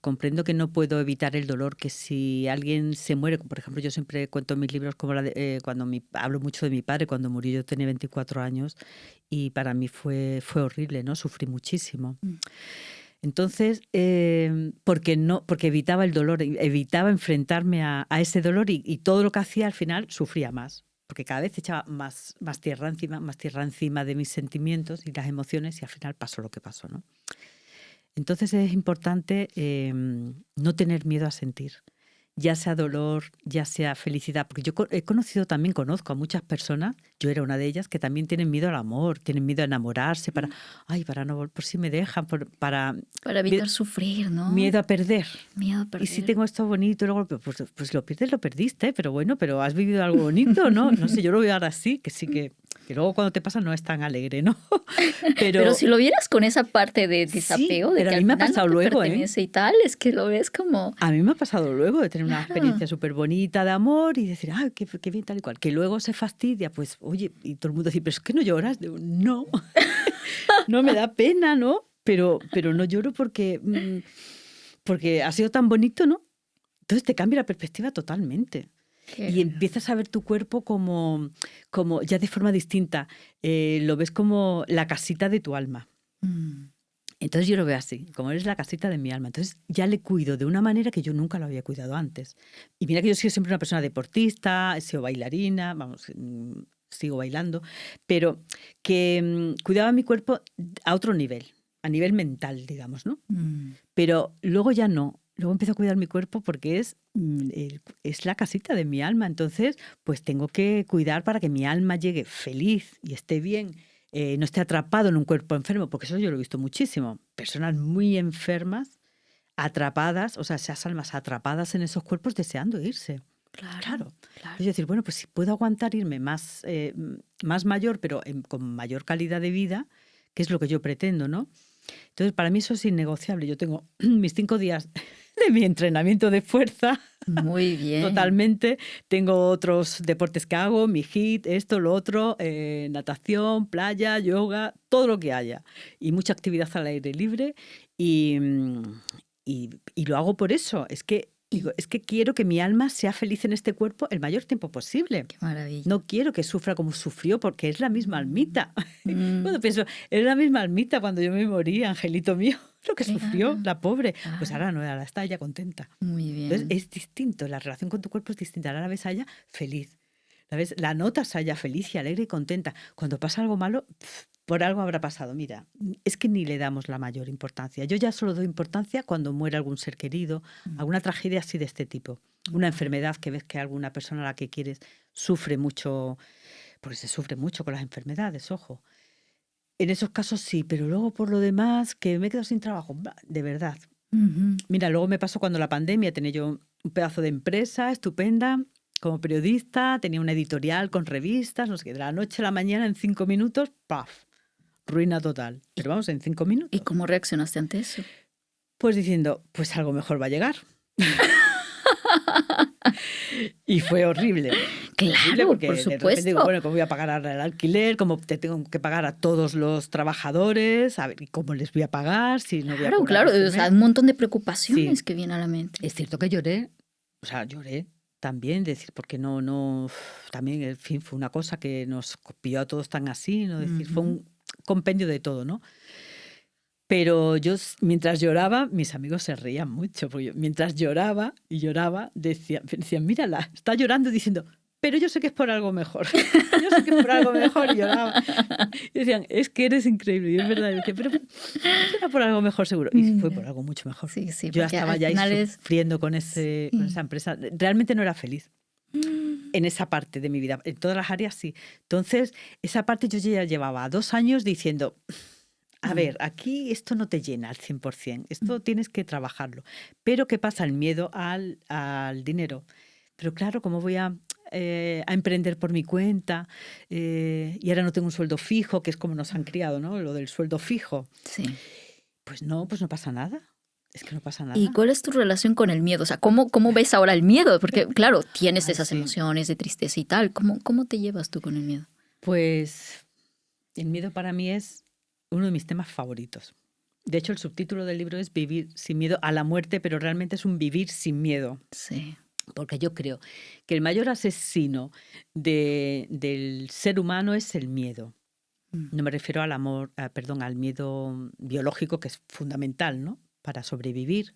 Comprendo que no puedo evitar el dolor, que si alguien se muere, por ejemplo, yo siempre cuento en mis libros como hablo mucho de mi padre, cuando murió yo tenía 24 años y para mí fue horrible, ¿no? Sufrí muchísimo. Entonces, porque evitaba el dolor, evitaba enfrentarme a ese dolor y todo lo que hacía al final sufría más, porque cada vez echaba más tierra encima de mis sentimientos y las emociones y al final pasó lo que pasó, ¿no? Entonces es importante no tener miedo a sentir, ya sea dolor, ya sea felicidad, porque yo conozco a muchas personas, yo era una de ellas, que también tienen miedo al amor, tienen miedo a enamorarse, para no, por si me dejan, para evitar sufrir, ¿no? Miedo a perder. Miedo a perder. Y si tengo esto bonito, luego pues lo pierdes, lo perdiste, pero bueno, pero has vivido algo bonito, ¿no? No sé, yo lo veo ahora así, que luego cuando te pasa no es tan alegre, ¿no? Pero si lo vieras con esa parte de desapego, sí, de pero que a mí me ha pasado no te luego, pertenece y tal, es que lo ves como... A mí me ha pasado luego de tener una experiencia súper bonita de amor y decir, ¡ay, qué bien tal y cual! Que luego se fastidia, pues, oye, y todo el mundo dice, ¿pero es que no lloras? Digo, no, no me da pena, ¿no? Pero no lloro porque ha sido tan bonito, ¿no? Entonces te cambia la perspectiva totalmente. Y empiezas a ver tu cuerpo como ya de forma distinta. Lo ves como la casita de tu alma. Entonces yo lo veo así, como eres la casita de mi alma. Entonces ya le cuido de una manera que yo nunca lo había cuidado antes. Y mira que yo he sido siempre una persona deportista, he sido bailarina, sigo bailando, pero que cuidaba mi cuerpo a otro nivel, a nivel mental, digamos, ¿no? Pero luego ya no. Luego empiezo a cuidar mi cuerpo porque es la casita de mi alma. Entonces, pues tengo que cuidar para que mi alma llegue feliz y esté bien, no esté atrapado en un cuerpo enfermo, porque eso yo lo he visto muchísimo. Personas muy enfermas, atrapadas, o sea, esas almas atrapadas en esos cuerpos deseando irse. Claro. Es decir, bueno, pues si puedo aguantar irme más mayor, pero con mayor calidad de vida, que es lo que yo pretendo, ¿no? Entonces, para mí eso es innegociable. Yo tengo mis 5 días de mi entrenamiento de fuerza. Muy bien. Totalmente. Tengo otros deportes que hago, mi HIIT, esto, lo otro, natación, playa, yoga, todo lo que haya. Y mucha actividad al aire libre. Y lo hago por eso. Es que quiero que mi alma sea feliz en este cuerpo el mayor tiempo posible. Qué maravilla. No quiero que sufra como sufrió, porque es la misma almita. Cuando pienso, es la misma almita cuando yo me morí, angelito mío, lo que sufrió, la pobre. Pues ahora no, ahora está ella contenta. Muy bien. Entonces es distinto, la relación con tu cuerpo es distinta. Ahora la ves a ella feliz. La notas a ella feliz y alegre y contenta. Cuando pasa algo malo, por algo habrá pasado. Mira, es que ni le damos la mayor importancia. Yo ya solo doy importancia cuando muere algún ser querido, alguna tragedia así de este tipo. Una enfermedad que ves que alguna persona a la que quieres sufre mucho, porque se sufre mucho con las enfermedades, ojo. En esos casos sí, pero luego por lo demás, que me quedo sin trabajo, de verdad. Mira, luego me pasó cuando la pandemia, tenía yo un pedazo de empresa estupenda, como periodista, tenía una editorial con revistas, no sé qué, de la noche a la mañana en 5 minutos, ¡paf! Ruina total. Pero vamos, en 5 minutos. ¿Y cómo reaccionaste ante eso? Pues diciendo, pues algo mejor va a llegar. Y fue horrible. Claro, porque por de supuesto. repente digo, bueno, ¿cómo voy a pagar ahora el alquiler? ¿Cómo te tengo que pagar a todos los trabajadores? A ver, ¿y cómo les voy a pagar? Si no voy a cobrar Claro, este o sea, mes. un montón de preocupaciones que vienen a la mente. Es cierto que lloré, o sea, lloré también, decir, porque no, también, en fin, fue una cosa que nos pilló a todos tan así, ¿no? Decir, fue un compendio de todo, ¿no? Pero yo, mientras lloraba, mis amigos se reían mucho, porque mientras lloraba y lloraba, decían, mírala, está llorando diciendo, pero yo sé que es por algo mejor. Yo sé que es por algo mejor, y lloraba. Y decían, es que eres increíble. Y es verdad, y decía, pero será por algo mejor seguro. Y fue por algo mucho mejor. Sí, Yo estaba ya sufriendo con esa empresa. Realmente no era feliz. En esa parte de mi vida. En todas las áreas sí. Entonces, esa parte yo ya llevaba 2 años diciendo, a ver, aquí esto no te llena al 100%, esto tienes que trabajarlo. Pero ¿qué pasa? El miedo al dinero. Pero claro, ¿cómo voy a emprender por mi cuenta? Y ahora no tengo un sueldo fijo, que es como nos han criado, ¿no? Lo del sueldo fijo. Sí. Pues no pasa nada. Es que no pasa ¿Y nada. cuál es tu relación con el miedo? O sea, ¿cómo ves ahora el miedo? Porque, claro, tienes esas Sí. emociones de tristeza y tal. ¿Cómo te llevas tú con el miedo? Pues el miedo para mí es uno de mis temas favoritos. De hecho, el subtítulo del libro es Vivir sin miedo a la muerte, pero realmente es un vivir sin miedo. Sí. Porque yo creo que el mayor asesino del ser humano es el miedo. No me refiero al amor, al miedo biológico, que es fundamental, ¿no? Para sobrevivir,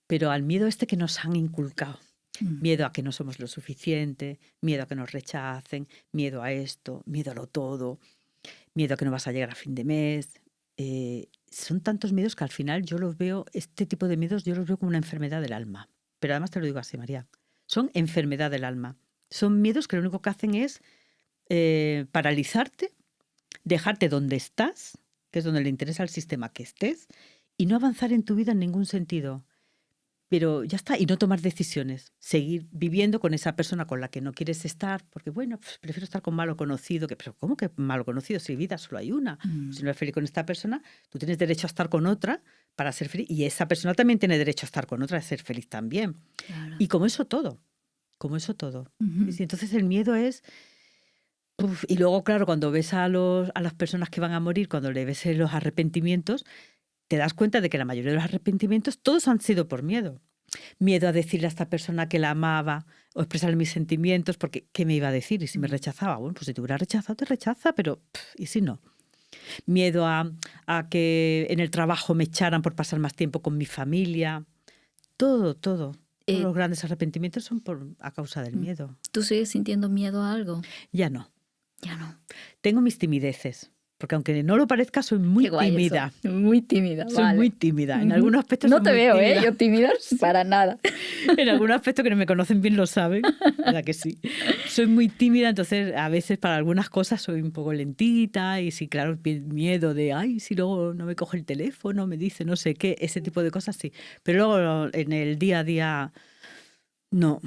pero al miedo este que nos han inculcado. Miedo a que no somos lo suficiente, miedo a que nos rechacen, miedo a esto, miedo a lo todo, miedo a que no vas a llegar a fin de mes. Son tantos miedos que al final yo los veo, este tipo de miedos yo los veo como una enfermedad del alma. Pero además te lo digo así, María, son enfermedad del alma. Son miedos que lo único que hacen es paralizarte, dejarte donde estás, que es donde le interesa al sistema que estés, y no avanzar en tu vida en ningún sentido. Pero ya está, y no tomar decisiones. Seguir viviendo con esa persona con la que no quieres estar, porque bueno, pues prefiero estar con malo conocido. Pero ¿cómo que malo conocido? Si vida solo hay una. Si no eres feliz con esta persona, tú tienes derecho a estar con otra para ser feliz. Y esa persona también tiene derecho a estar con otra, a ser feliz también. Claro. Y como eso todo. Y entonces el miedo es... y luego, claro, cuando ves a las personas que van a morir, cuando le ves los arrepentimientos, te das cuenta de que la mayoría de los arrepentimientos todos han sido por miedo. Miedo a decirle a esta persona que la amaba o expresarle mis sentimientos, porque ¿qué me iba a decir? Y si me rechazaba, bueno, pues si te hubiera rechazado, te rechaza, pero ¿y si no? Miedo a que en el trabajo me echaran por pasar más tiempo con mi familia. Todo. Todos los grandes arrepentimientos son a causa del miedo. ¿Tú sigues sintiendo miedo a algo? Ya no. Ya no. Tengo mis timideces. Porque aunque no lo parezca, soy muy tímida. Eso. Muy tímida, Soy muy tímida. En algunos aspectos no soy te muy veo, tímida. Yo tímida para nada. En algunos aspectos que no me conocen bien lo saben. ¿Verdad que sí? Soy muy tímida, entonces a veces para algunas cosas soy un poco lentita y sí, claro, miedo de, ay, si luego no me coge el teléfono, me dice no sé qué, ese tipo de cosas sí. Pero luego en el día a día, no.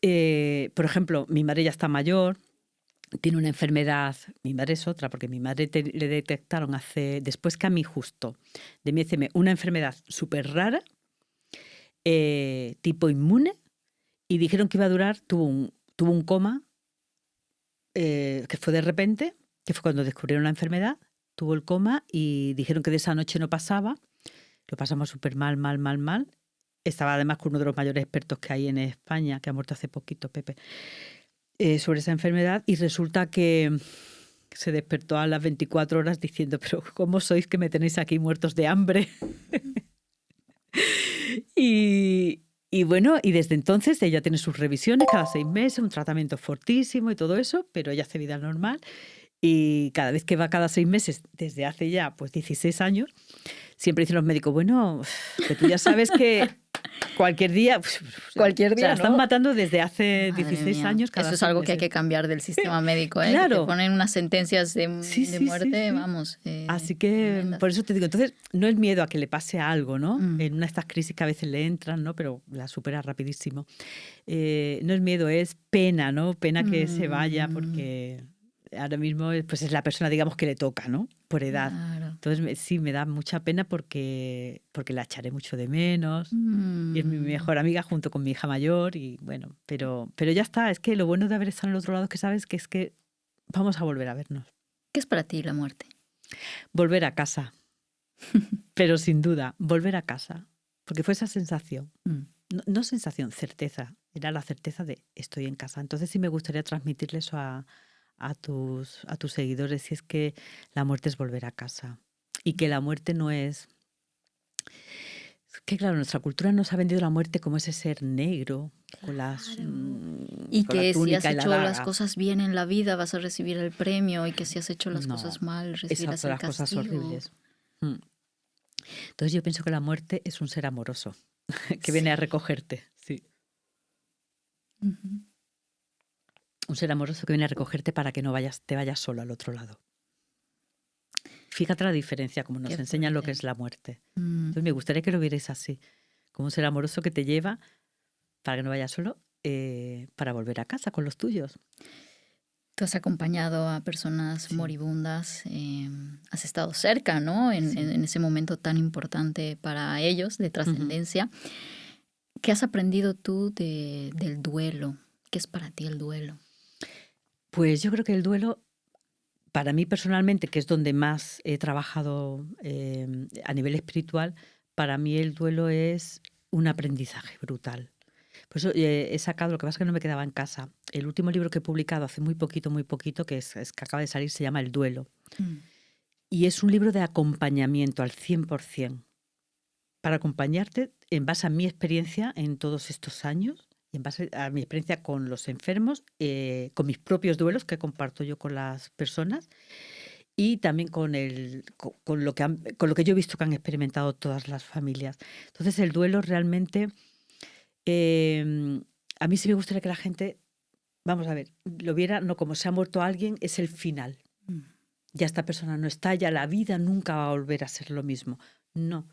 Por ejemplo, mi madre ya está mayor. Tiene una enfermedad, mi madre es otra, porque mi madre le detectaron después que a mí justo, de mi ECM, una enfermedad súper rara, tipo inmune, y dijeron que iba a durar, tuvo un coma, que fue de repente, que fue cuando descubrieron la enfermedad, tuvo el coma y dijeron que de esa noche no pasaba, lo pasamos súper mal. Estaba además con uno de los mayores expertos que hay en España, que ha muerto hace poquito, Pepe, sobre esa enfermedad, y resulta que se despertó a las 24 horas diciendo, pero ¿cómo sois que me tenéis aquí muertos de hambre? y bueno, y desde entonces ella tiene sus revisiones cada 6 meses, un tratamiento fortísimo y todo eso, pero ella hace vida normal y cada vez que va cada 6 meses, desde hace ya pues 16 años, siempre dicen los médicos, bueno, que tú ya sabes que cualquier día... Cualquier día, o sea, están ¿no? matando desde hace Madre 16 mía. años cada Eso es 6 algo que hay meses. que cambiar del sistema médico, ¿eh? Claro. Que te ponen unas sentencias de muerte, sí. vamos. Así que tremendas. por eso te digo, entonces no es miedo a que le pase algo, ¿no? En una de estas crisis que a veces le entran, ¿no? Pero la supera rapidísimo. No es miedo, es pena, ¿no? Pena que se vaya porque ahora mismo pues es la persona, digamos, que le toca, ¿no? Por edad. Claro. Entonces sí, me da mucha pena porque la echaré mucho de menos. Y es mi mejor amiga junto con mi hija mayor y bueno, pero ya está. Es que lo bueno de haber estado en el otro lado es que sabes que es que vamos a volver a vernos. ¿Qué es para ti la muerte? Volver a casa. Pero sin duda, volver a casa. Porque fue esa sensación. No sensación, certeza. Era la certeza de estoy en casa. Entonces sí me gustaría transmitirle eso a tus seguidores. Si es que la muerte es volver a casa. Y que la muerte no es... Que claro, nuestra cultura nos ha vendido la muerte como ese ser negro, con las y con que la túnica si has y la hecho daga. las cosas bien en la vida vas a recibir el premio y que si has hecho las No, cosas mal recibirás exacto, el las cosas castigo. horribles. Entonces yo pienso que la muerte es un ser amoroso que viene a recogerte. Sí. Un ser amoroso que viene a recogerte para que no te vayas solo al otro lado. fíjate la diferencia, como nos Qué enseñan lo que fuerte. es la muerte. Mm. Entonces me gustaría que lo vierais así, como un ser amoroso que te lleva para que no vayas solo, para volver a casa con los tuyos. Tú has acompañado a personas Sí. moribundas, has estado cerca, ¿no? En, Sí. en ese momento tan importante para ellos, de trascendencia. ¿Qué has aprendido tú del duelo? ¿Qué es para ti el duelo? Pues yo creo que el duelo, para mí personalmente, que es donde más he trabajado a nivel espiritual, para mí el duelo es un aprendizaje brutal. Por eso he sacado, lo que pasa es que no me quedaba en casa. El último libro que he publicado hace muy poquito, que es que acaba de salir, se llama El duelo. Mm. Y es un libro de acompañamiento al 100%, para acompañarte en base a mi experiencia en todos estos años, y en base a mi experiencia con los enfermos, con mis propios duelos que comparto yo con las personas, y también con lo que yo he visto que han experimentado todas las familias. Entonces el duelo realmente, a mí sí me gustaría que la gente, vamos a ver, lo viera no como se ha muerto alguien, es el final. Mm. Ya esta persona no está, ya la vida nunca va a volver a ser lo mismo. No.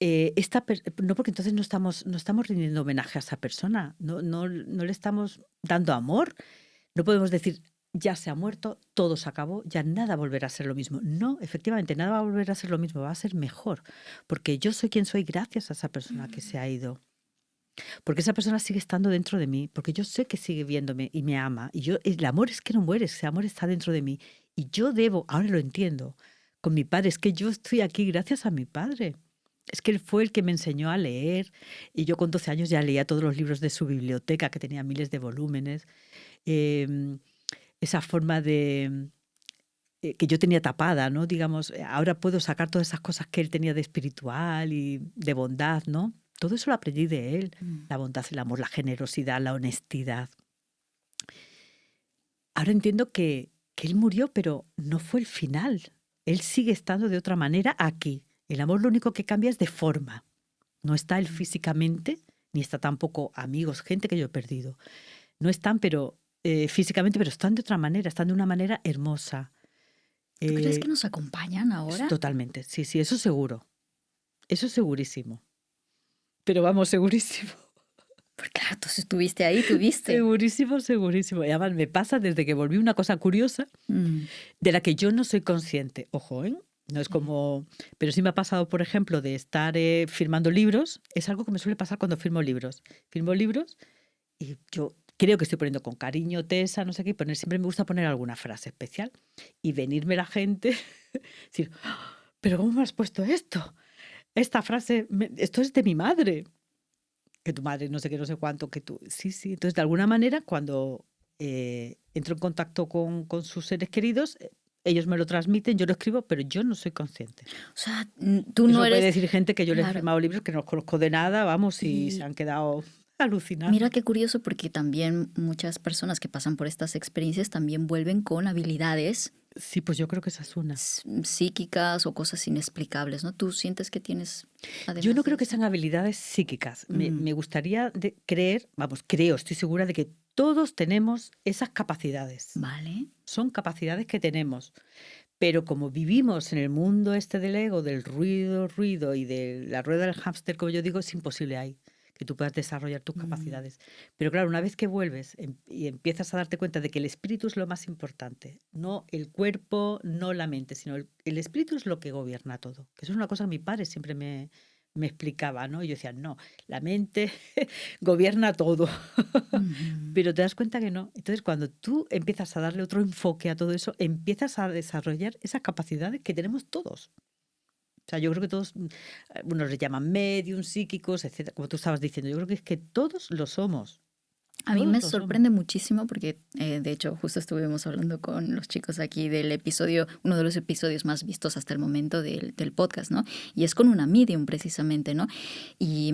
No, porque entonces no estamos rindiendo homenaje a esa persona, no le estamos dando amor. No podemos decir, ya se ha muerto, todo se acabó, ya nada volverá a ser lo mismo. No, efectivamente, nada va a volver a ser lo mismo, va a ser mejor, porque yo soy quien soy gracias a esa persona que se ha ido. Porque esa persona sigue estando dentro de mí, porque yo sé que sigue viéndome y me ama. Y el amor es que no muere, ese amor está dentro de mí. Y yo debo, ahora lo entiendo, con mi padre, es que yo estoy aquí gracias a mi padre. Es que él fue el que me enseñó a leer, y yo con 12 años ya leía todos los libros de su biblioteca, que tenía miles de volúmenes. Esa forma que yo tenía tapada, ¿no? Digamos, ahora puedo sacar todas esas cosas que él tenía de espiritual y de bondad, ¿no? Todo eso lo aprendí de él. Mm. La bondad, el amor, la generosidad, la honestidad. Ahora entiendo que él murió, pero no fue el final. Él sigue estando de otra manera aquí. El amor lo único que cambia es de forma. No está él físicamente, ni está tampoco amigos, gente que yo he perdido. No están físicamente, pero están de otra manera, están de una manera hermosa. ¿Tú crees que nos acompañan ahora? Totalmente, sí, eso seguro. Eso segurísimo. Pero vamos, segurísimo. Porque claro, tú estuviste ahí, tú viste. Segurísimo. Y además me pasa desde que volví una cosa curiosa Mm. de la que yo no soy consciente. Ojo, ¿eh? No es como... Pero sí me ha pasado, por ejemplo, de estar firmando libros. Es algo que me suele pasar cuando firmo libros. Firmo libros y yo creo que estoy poniendo con cariño, Tessa, no sé qué, siempre me gusta poner alguna frase especial. Y venirme la gente, decir, "¡Ah! ¿Pero cómo me has puesto esto? Esta frase, esto es de mi madre. Que tu madre no sé qué, no sé cuánto, que tú... Sí. Entonces, de alguna manera, cuando entro en contacto con sus seres queridos, ellos me lo transmiten, yo lo escribo, pero yo no soy consciente. O sea, tú Eso no puede eres... decir gente que yo les he Claro. firmado libros que no los conozco de nada, vamos, y Y se han quedado alucinando. mira qué curioso, porque también muchas personas que pasan por estas experiencias también vuelven con habilidades Sí, pues yo creo que esa es una. psíquicas o cosas inexplicables, ¿no? ¿Tú sientes que tienes además Yo no de creo que eso? sean habilidades psíquicas. Me Mm. gustaría creer, estoy segura de que todos tenemos esas capacidades. Vale. Son capacidades que tenemos. Pero como vivimos en el mundo este del ego, del ruido y de la rueda del hámster, como yo digo, es imposible ahí que tú puedas desarrollar tus capacidades. Pero claro, una vez que vuelves y empiezas a darte cuenta de que el espíritu es lo más importante, no el cuerpo, no la mente, sino el espíritu es lo que gobierna todo. Que eso es una cosa que mi padre siempre me explicaba, ¿no? Y yo decía, no, la mente gobierna todo. Ujú. Pero te das cuenta que no. Entonces, cuando tú empiezas a darle otro enfoque a todo eso, empiezas a desarrollar esas capacidades que tenemos todos. O sea, yo creo que todos, unos le llaman medium, psíquicos, etcétera, como tú estabas diciendo. Yo creo que es que todos lo somos. A mí Todos me lo somos. sorprende muchísimo porque, de hecho, justo estuvimos hablando con los chicos aquí del episodio, uno de los episodios más vistos hasta el momento del podcast, ¿no? Y es con una medium precisamente, ¿no? Y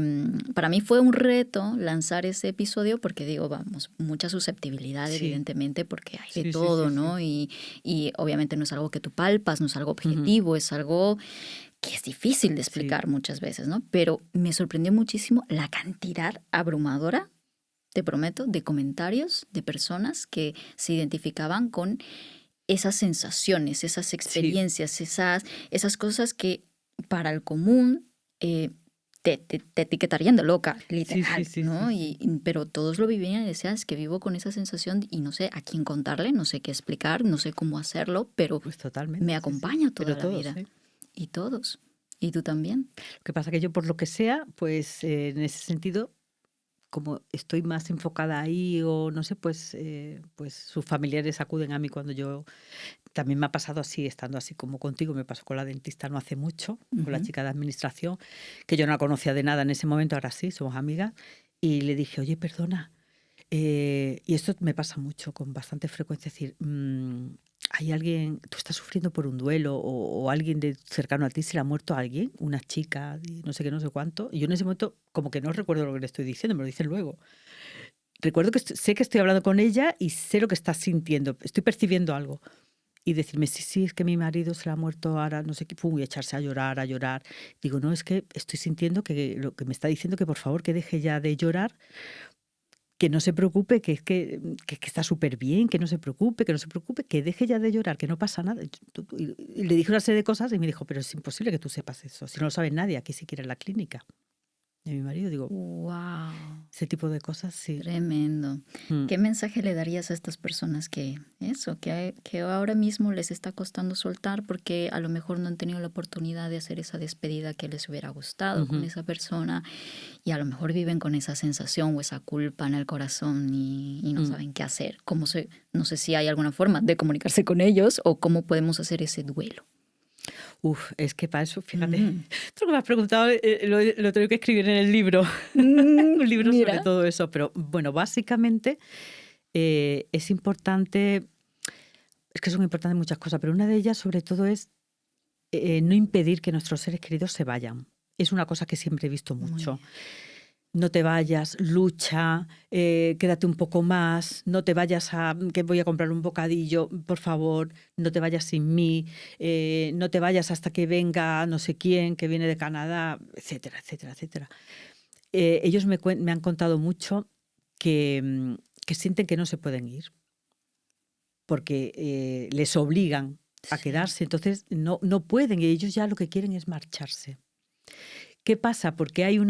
para mí fue un reto lanzar ese episodio porque digo, vamos, mucha susceptibilidad, Sí. evidentemente, porque hay de Sí, todo, sí. ¿no? Y obviamente no es algo que tú palpas, no es algo objetivo, es algo que es difícil de explicar muchas veces, ¿no? Pero me sorprendió muchísimo la cantidad abrumadora, te prometo, de comentarios de personas que se identificaban con esas sensaciones, esas Sí, experiencias, esas cosas que para el común te etiquetarían de loca, sí, sí, literal, sí, sí, ¿no? sí. Pero todos lo vivían y decían, es que vivo con esa sensación y no sé a quién contarle, no sé qué explicar, no sé cómo hacerlo, pero Pues me totalmente, sí, sí. acompaña Pero toda la todos, vida. ¿eh? Y todos. Y tú también. Lo que pasa que yo, por lo que sea, pues en ese sentido, como estoy más enfocada ahí o no sé, pues sus familiares acuden a mí cuando yo... También me ha pasado así, estando así como contigo, me pasó con la dentista no hace mucho, con la Ujú. chica de administración, que yo no la conocía de nada en ese momento, ahora sí, somos amigas, y le dije, oye, perdona, y esto me pasa mucho, con bastante frecuencia, es decir, hay alguien, tú estás sufriendo por un duelo o alguien cercano a ti, se le ha muerto a alguien, una chica, no sé qué, no sé cuánto, y yo en ese momento como que no recuerdo lo que le estoy diciendo, me lo dicen luego. Recuerdo que sé que estoy hablando con ella y sé lo que está sintiendo, estoy percibiendo algo. Y decirme, sí, sí, es que mi marido se le ha muerto ahora, no sé qué, pum, y echarse a llorar, a llorar. Digo, no, es que estoy sintiendo que lo que me está diciendo que por favor que deje ya de llorar, que no se preocupe, que está súper bien, que no se preocupe, que no se preocupe, que deje ya de llorar, que no pasa nada. Y le dije una serie de cosas y me dijo, pero es imposible que tú sepas eso, si no lo sabe nadie aquí siquiera en la clínica. Y a mi marido digo, Wow. ese tipo de cosas sí. Tremendo. Mm, ¿Qué mensaje le darías a estas personas que ahora mismo les está costando soltar porque a lo mejor no han tenido la oportunidad de hacer esa despedida que les hubiera gustado con ujú. esa persona y a lo mejor viven con esa sensación o esa culpa en el corazón y no Mm. saben qué hacer? No sé si hay alguna forma de comunicarse con ellos o cómo podemos hacer ese duelo. Uf, es que para eso, fíjate, Mm. tú que me has preguntado, lo tengo que escribir en el libro. Un libro sobre Mira. todo eso, pero bueno, básicamente es importante, es que son importantes muchas cosas, pero una de ellas sobre todo es no impedir que nuestros seres queridos se vayan. Es una cosa que siempre he visto Muy mucho. bien. No te vayas, lucha, quédate un poco más, no te vayas que voy a comprar un bocadillo, por favor, no te vayas sin mí, no te vayas hasta que venga no sé quién, que viene de Canadá, etcétera, etcétera, etcétera. Ellos me han contado mucho que, que sienten que no se pueden ir porque les obligan a Sí. quedarse, entonces no pueden y ellos ya lo que quieren es marcharse. ¿Qué pasa? Porque hay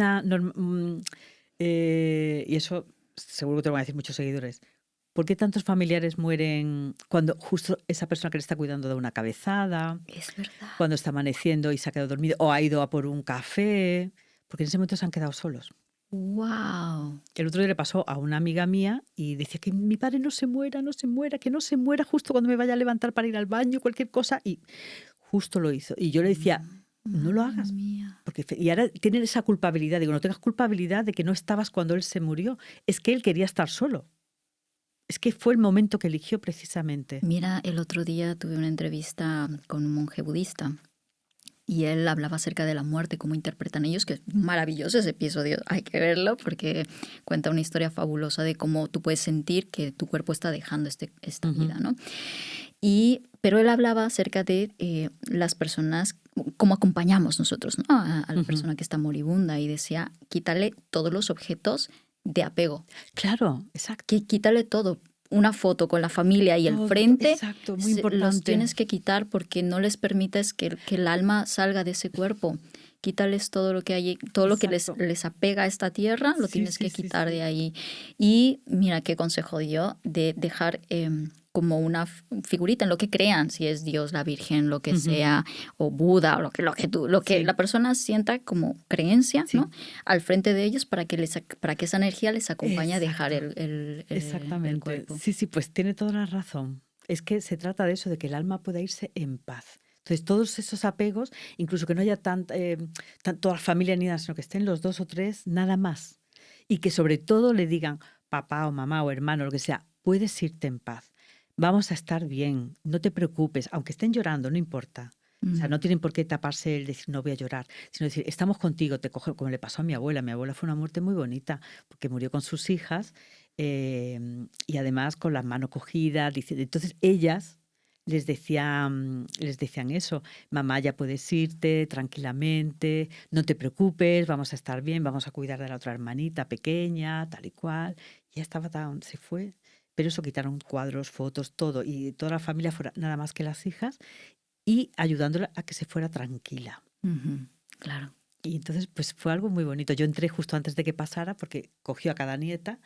y eso seguro que te lo van a decir muchos seguidores. ¿Por qué tantos familiares mueren cuando justo esa persona que le está cuidando da una cabezada, Es verdad. cuando está amaneciendo y se ha quedado dormido o ha ido a por un café? Porque en ese momento se han quedado solos. Wow. El otro día le pasó a una amiga mía y decía que mi padre no se muera, que no se muera justo cuando me vaya a levantar para ir al baño, cualquier cosa. Y justo lo hizo. Y yo le decía, no lo Madre hagas. mía. Y ahora tienen esa culpabilidad. Digo, no tengas culpabilidad de que no estabas cuando él se murió. Es que él quería estar solo. Es que fue el momento que eligió precisamente. Mira, el otro día tuve una entrevista con un monje budista y él hablaba acerca de la muerte, cómo interpretan ellos, que es maravilloso ese episodio, hay que verlo porque cuenta una historia fabulosa de cómo tú puedes sentir que tu cuerpo está dejando esta Ujú, vida, ¿no? Pero él hablaba acerca de las personas, cómo acompañamos nosotros, ¿no? A la ujú. persona que está moribunda y decía, quítale todos los objetos de apego, Claro, exacto. quítale todo. Una foto con la familia y el Todo, frente, exacto, muy los importante. tienes que quitar porque no les permites que el alma salga de ese cuerpo. Quítales todo lo que hay, todo lo que Exacto. les apega a esta tierra, lo Sí, tienes sí, que sí, quitar de sí. ahí. Y mira qué consejo dio de dejar como una figurita en lo que crean, si es Dios, la Virgen, lo que Ujú, sea, o Buda, o lo que sí, la persona sienta como creencia, sí. ¿no? Al frente de ellos para que esa energía les acompañe a dejar Exacto. el Exactamente. cuerpo. Sí, sí, pues tiene toda la razón. Es que se trata de eso, de que el alma pueda irse en paz. Entonces, todos esos apegos, incluso que no haya toda la familia ni nada, sino que estén los dos o tres, nada más. Y que sobre todo le digan, papá o mamá o hermano, lo que sea, puedes irte en paz. Vamos a estar bien, no te preocupes, aunque estén llorando, no importa. O sea, no Mm. tienen por qué taparse el decir no voy a llorar, sino decir, estamos contigo, te coge, como le pasó a mi abuela. Mi abuela fue una muerte muy bonita, porque murió con sus hijas y además con las manos cogidas. Entonces ellas les decían eso, mamá, ya puedes irte tranquilamente, no te preocupes, vamos a estar bien, vamos a cuidar de la otra hermanita pequeña, tal y cual. Y ya estaba se fue. pero eso quitaron cuadros, fotos, todo, y toda la familia fuera nada más que las hijas, y ayudándola a que se fuera tranquila. Claro. Y entonces pues fue algo muy bonito. Yo entré justo antes de que pasara porque cogió a cada nieta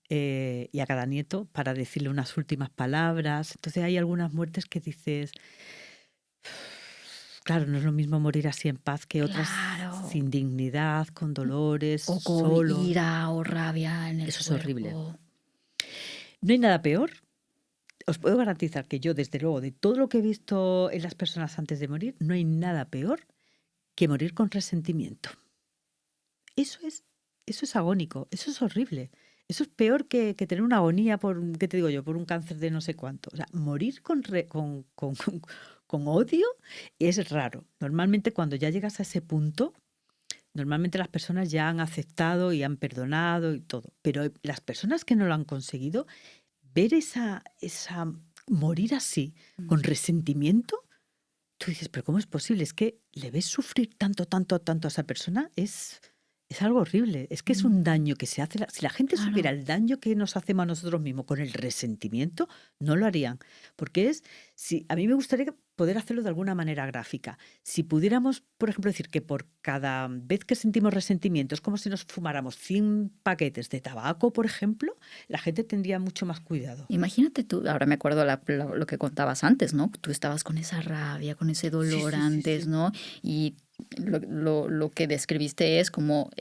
y a cada nieto para decirle unas últimas palabras. Entonces hay algunas muertes que dices, claro, no es lo mismo morir así en paz que otras Claro. sin dignidad, con dolores, O con solo. ira o rabia en el Eso es cuerpo. horrible. No hay nada peor. Os puedo garantizar que yo, desde luego, de todo lo que he visto en las personas antes de morir, no hay nada peor que morir con resentimiento. Eso es agónico, eso es horrible. Eso es peor que tener una agonía por, ¿qué te digo yo? Por un cáncer de no sé cuánto. O sea, morir con odio es raro. Normalmente cuando ya llegas a ese punto, normalmente las personas ya han aceptado y han perdonado y todo. Pero las personas que no lo han conseguido, ver esa morir así, con resentimiento, tú dices, pero ¿cómo es posible? Es que le ves sufrir tanto, tanto, tanto a esa persona, es algo horrible. Es que es un daño que se hace. Si la gente supiera el daño que nos hacemos a nosotros mismos con el resentimiento, no lo harían. Porque a mí me gustaría poder hacerlo de alguna manera gráfica. Si pudiéramos, por ejemplo, decir que por cada vez que sentimos resentimiento es como si nos fumáramos 100 paquetes de tabaco, por ejemplo, la gente tendría mucho más cuidado. Imagínate tú, ahora me acuerdo lo que contabas antes, ¿no? Tú estabas con esa rabia, con ese dolor antes, sí. ¿No? Y lo que describiste es como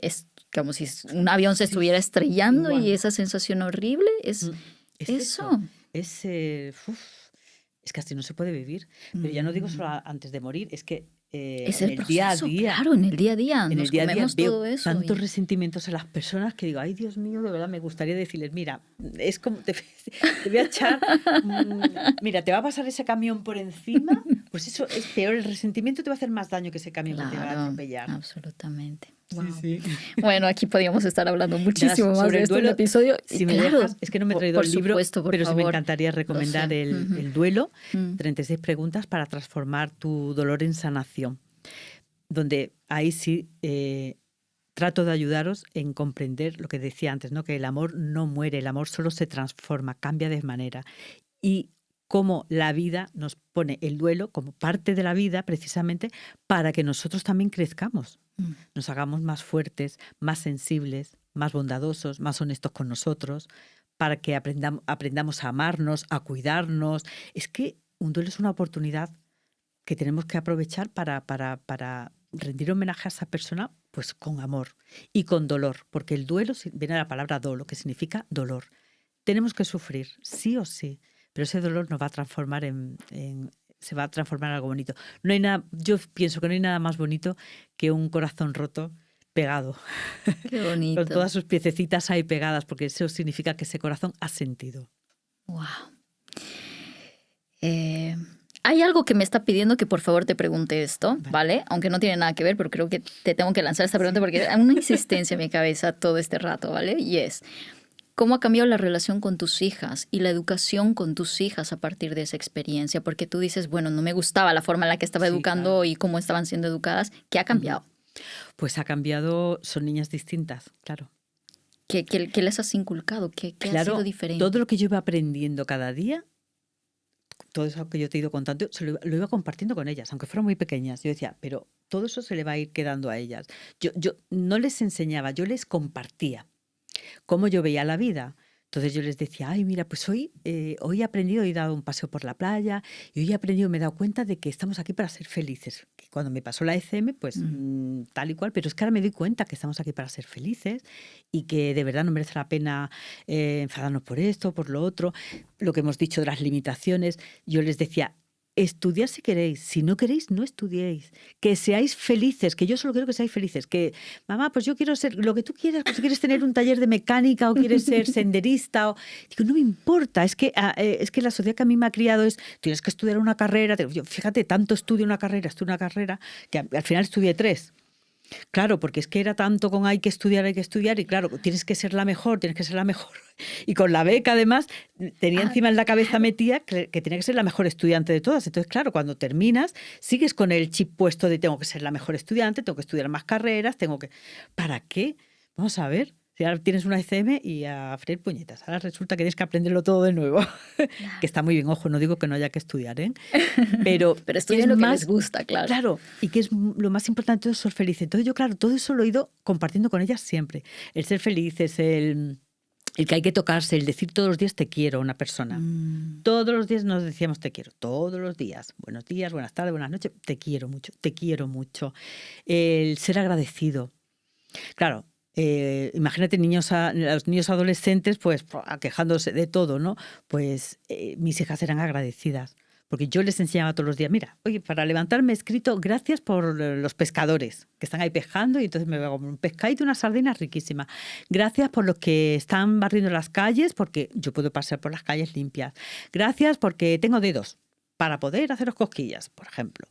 si un avión se estuviera estrellando y esa sensación horrible es eso. Es que así no se puede vivir. Pero ya no digo solo antes de morir, es que es en el proceso, día a día. Claro, en el día a día. En el día a día todo veo eso tantos resentimientos en las personas que digo, ay, Dios mío, de verdad me gustaría decirles, mira, es como te voy a echar, mira, te va a pasar ese camión por encima, pues eso es peor, el resentimiento te va a hacer más daño que ese camión que te va a atropellar. Absolutamente. Wow. Sí. Bueno, aquí podríamos estar hablando muchísimo más de esto en el episodio. Si me dejas, es que no me he traído el libro, pero sí me encantaría recomendar el duelo, 36 preguntas para transformar tu dolor en sanación, donde ahí sí trato de ayudaros en comprender lo que decía antes, ¿no? Que el amor no muere, el amor solo se transforma, cambia de manera. Y cómo la vida nos pone el duelo como parte de la vida precisamente para que nosotros también crezcamos, nos hagamos más fuertes, más sensibles, más bondadosos, más honestos con nosotros, para que aprendamos a amarnos, a cuidarnos. Es que un duelo es una oportunidad que tenemos que aprovechar para rendir homenaje a esa persona pues con amor y con dolor, porque el duelo viene de la palabra dolo, que significa dolor. Tenemos que sufrir, sí o sí, pero ese dolor nos va a transformar se va a transformar en algo bonito. No hay nada, yo pienso que no hay nada más bonito que un corazón roto pegado. Qué bonito. Con todas sus piececitas ahí pegadas, porque eso significa que ese corazón ha sentido. Wow. Hay algo que me está pidiendo que por favor te pregunte esto, ¿vale? Aunque no tiene nada que ver, pero creo que te tengo que lanzar esta pregunta porque hay una insistencia en mi cabeza todo este rato, ¿vale? Y es, ¿cómo ha cambiado la relación con tus hijas y la educación con tus hijas a partir de esa experiencia? Porque tú dices, bueno, no me gustaba la forma en la que estaba educando, claro, y cómo estaban siendo educadas. ¿Qué ha cambiado? Pues ha cambiado, son niñas distintas, claro. ¿Qué les has inculcado? ¿Qué ha sido diferente? Todo lo que yo iba aprendiendo cada día, todo eso que yo te he ido contando, lo iba compartiendo con ellas, aunque fueran muy pequeñas. Yo decía, pero todo eso se le va a ir quedando a ellas. Yo no les enseñaba, yo les compartía cómo yo veía la vida. Entonces yo les decía, ay, mira, pues hoy he aprendido, he dado un paseo por la playa y hoy he aprendido, me he dado cuenta de que estamos aquí para ser felices. Que cuando me pasó la ECM, pues tal y cual, pero es que ahora me doy cuenta que estamos aquí para ser felices y que de verdad no merece la pena enfadarnos por esto, por lo otro. Lo que hemos dicho de las limitaciones, yo les decía, estudiad si queréis, si no queréis, no estudiéis. Que seáis felices, que yo solo quiero que seáis felices. Que, mamá, pues yo quiero ser lo que tú quieras, pues si quieres tener un taller de mecánica o quieres ser senderista. Digo, no me importa, es que la sociedad que a mí me ha criado es, tienes que estudiar una carrera. Yo, fíjate, tanto estudio una carrera, que al final estudié 3. Claro, porque es que era tanto con hay que estudiar, y claro, tienes que ser la mejor. Y con la beca, además, tenía encima en la cabeza metida que tenía que ser la mejor estudiante de todas. Entonces, claro, cuando terminas, sigues con el chip puesto de tengo que ser la mejor estudiante, tengo que estudiar más carreras, ¿Para qué? Vamos a ver. Si ahora tienes una ECM y a freír puñetas. Ahora resulta que tienes que aprenderlo todo de nuevo. Claro. Que está muy bien, ojo, no digo que no haya que estudiar, ¿eh? Pero estudien lo que les gusta, claro. Claro, y que es lo más importante es ser feliz. Entonces yo, claro, todo eso lo he ido compartiendo con ellas siempre. El ser felices, el que hay que tocarse, el decir todos los días te quiero a una persona. Todos los días nos decíamos te quiero, todos los días. Buenos días, buenas tardes, buenas noches, te quiero mucho, te quiero mucho. El ser agradecido. Claro, imagínate los niños adolescentes pues quejándose de todo, ¿no? Pues mis hijas eran agradecidas. Porque yo les enseñaba todos los días, mira, oye, para levantarme he escrito gracias por los pescadores que están ahí pescando y entonces me voy a comer un pescadito y una sardina riquísima. Gracias por los que están barriendo las calles porque yo puedo pasar por las calles limpias. Gracias porque tengo dedos para poder haceros cosquillas, por ejemplo.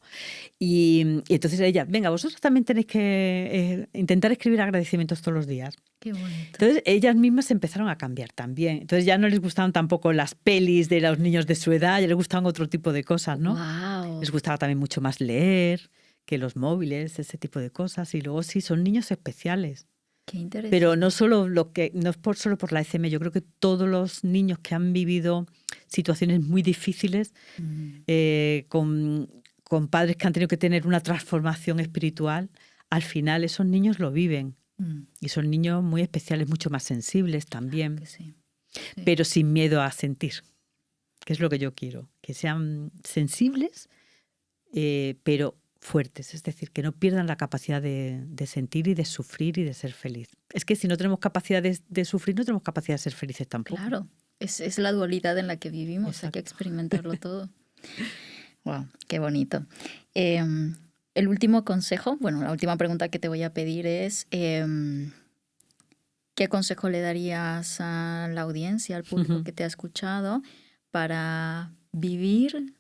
Y entonces ella, venga, vosotros también tenéis que intentar escribir agradecimientos todos los días. Qué bonito. Entonces ellas mismas empezaron a cambiar también. Entonces ya no les gustaban tampoco las pelis de los niños de su edad, ya les gustaban otro tipo de cosas, ¿no? Wow. Les gustaba también mucho más leer que los móviles, ese tipo de cosas. Y luego sí, son niños especiales. Qué interesante. Pero no es solo solo por la ECM, yo creo que todos los niños que han vivido situaciones muy difíciles, con padres que han tenido que tener una transformación espiritual, al final esos niños lo viven. Y son niños muy especiales, mucho más sensibles también, Claro que sí. Sí. pero sin miedo a sentir, que es lo que yo quiero, que sean sensibles, pero fuertes, es decir, que no pierdan la capacidad de sentir y de sufrir y de ser feliz. Es que si no tenemos capacidad de sufrir, no tenemos capacidad de ser felices tampoco. Claro, es la dualidad en la que vivimos, Exacto. hay que experimentarlo todo. Wow, qué bonito. El último consejo, bueno, la última pregunta que te voy a pedir es, ¿qué consejo le darías a la audiencia, al público que te ha escuchado, para vivir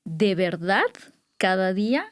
de verdad cada día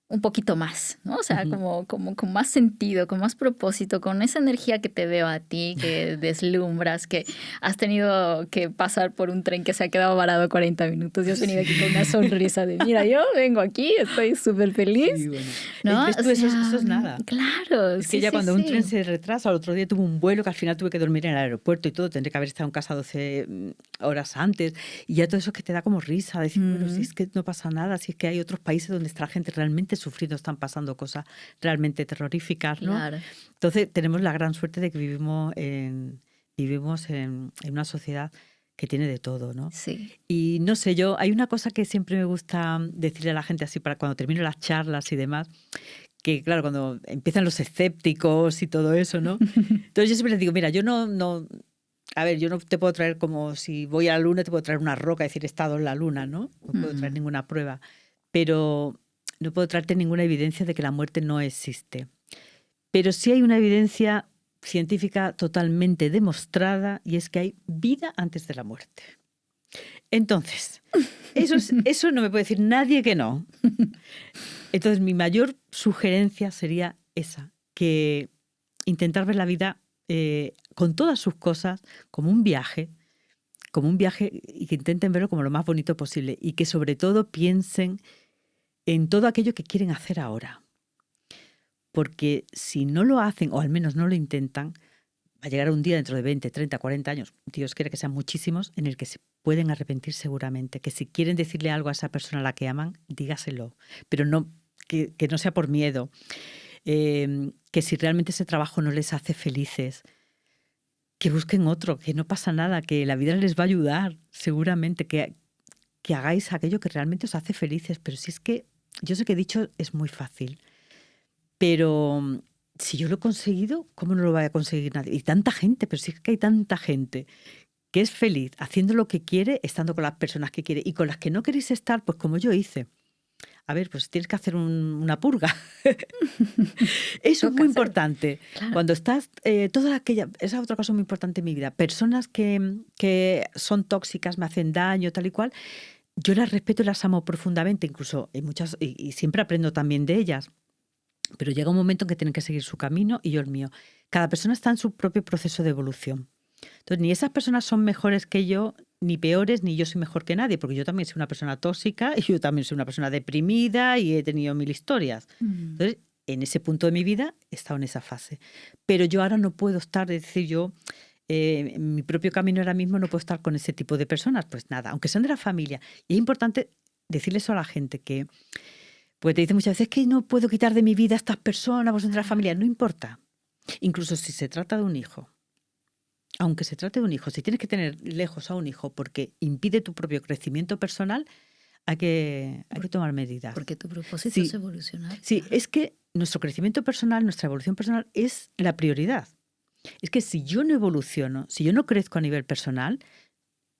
un poquito más, ¿no? O sea, como con más sentido, con más propósito, con esa energía que te veo a ti, que deslumbras, que has tenido que pasar por un tren que se ha quedado varado 40 minutos y has venido aquí con una sonrisa de, mira, yo vengo aquí, estoy súper feliz. Sí, bueno. ¿No? ¿Ves tú? Eso es nada. Claro. Es que ya cuando un tren se retrasa, el otro día tuve un vuelo que al final tuve que dormir en el aeropuerto y todo, tendré que haber estado en casa 12 horas antes, y ya todo eso es que te da como risa, decir, bueno, si es que no pasa nada, si es que hay otros países donde está la gente realmente sufriendo, están pasando cosas realmente terroríficas, ¿no? Claro. Entonces tenemos la gran suerte de que vivimos en una sociedad que tiene de todo, ¿no? Sí. Y no sé, hay una cosa que siempre me gusta decirle a la gente así para cuando termino las charlas y demás, que claro, cuando empiezan los escépticos y todo eso, ¿no? Entonces yo siempre les digo, mira, yo no, a ver, yo no te puedo traer como si voy a la luna, te puedo traer una roca y decir he estado en la luna, ¿no? No puedo traer ninguna prueba, pero no puedo traerte ninguna evidencia de que la muerte no existe. Pero sí hay una evidencia científica totalmente demostrada y es que hay vida antes de la muerte. Entonces, eso no me puede decir nadie que no. Entonces, mi mayor sugerencia sería esa, que intentar ver la vida con todas sus cosas como un viaje y que intenten verlo como lo más bonito posible y que sobre todo piensen en todo aquello que quieren hacer ahora. Porque si no lo hacen, o al menos no lo intentan, va a llegar un día dentro de 20, 30, 40 años, Dios quiere que sean muchísimos, en el que se pueden arrepentir seguramente. Que si quieren decirle algo a esa persona a la que aman, dígaselo. Pero no, que no sea por miedo. Que si realmente ese trabajo no les hace felices, que busquen otro, que no pasa nada, que la vida les va a ayudar, seguramente, que hagáis aquello que realmente os hace felices. Pero si es que, yo sé que he dicho, es muy fácil, pero si yo lo he conseguido, ¿cómo no lo va a conseguir nadie? Y tanta gente, pero si es que hay tanta gente que es feliz haciendo lo que quiere, estando con las personas que quiere, y con las que no queréis estar, pues como yo hice. A ver, pues tienes que hacer una purga. Eso es muy importante. Claro. Cuando estás, esa es otra cosa muy importante en mi vida. Personas que son tóxicas, me hacen daño, tal y cual, yo las respeto y las amo profundamente, incluso en muchas, y siempre aprendo también de ellas. Pero llega un momento en que tienen que seguir su camino y yo el mío. Cada persona está en su propio proceso de evolución. Entonces, ni esas personas son mejores que yo, ni peores, ni yo soy mejor que nadie, porque yo también soy una persona tóxica y yo también soy una persona deprimida y he tenido 1000 historias. Entonces, en ese punto de mi vida he estado en esa fase. Pero yo ahora no puedo estar, es decir, yo en mi propio camino ahora mismo no puedo estar con ese tipo de personas. Pues nada, aunque sean de la familia. Y es importante decirle eso a la gente que, pues te dice muchas veces que no puedo quitar de mi vida a estas personas, pues son de la familia. No importa. Incluso si se trata de un hijo. Aunque se trate de un hijo, si tienes que tener lejos a un hijo porque impide tu propio crecimiento personal, hay que tomar medidas. Porque tu propósito Sí. es evolucionar. Sí, es que nuestro crecimiento personal, nuestra evolución personal es la prioridad. Es que si yo no evoluciono, si yo no crezco a nivel personal,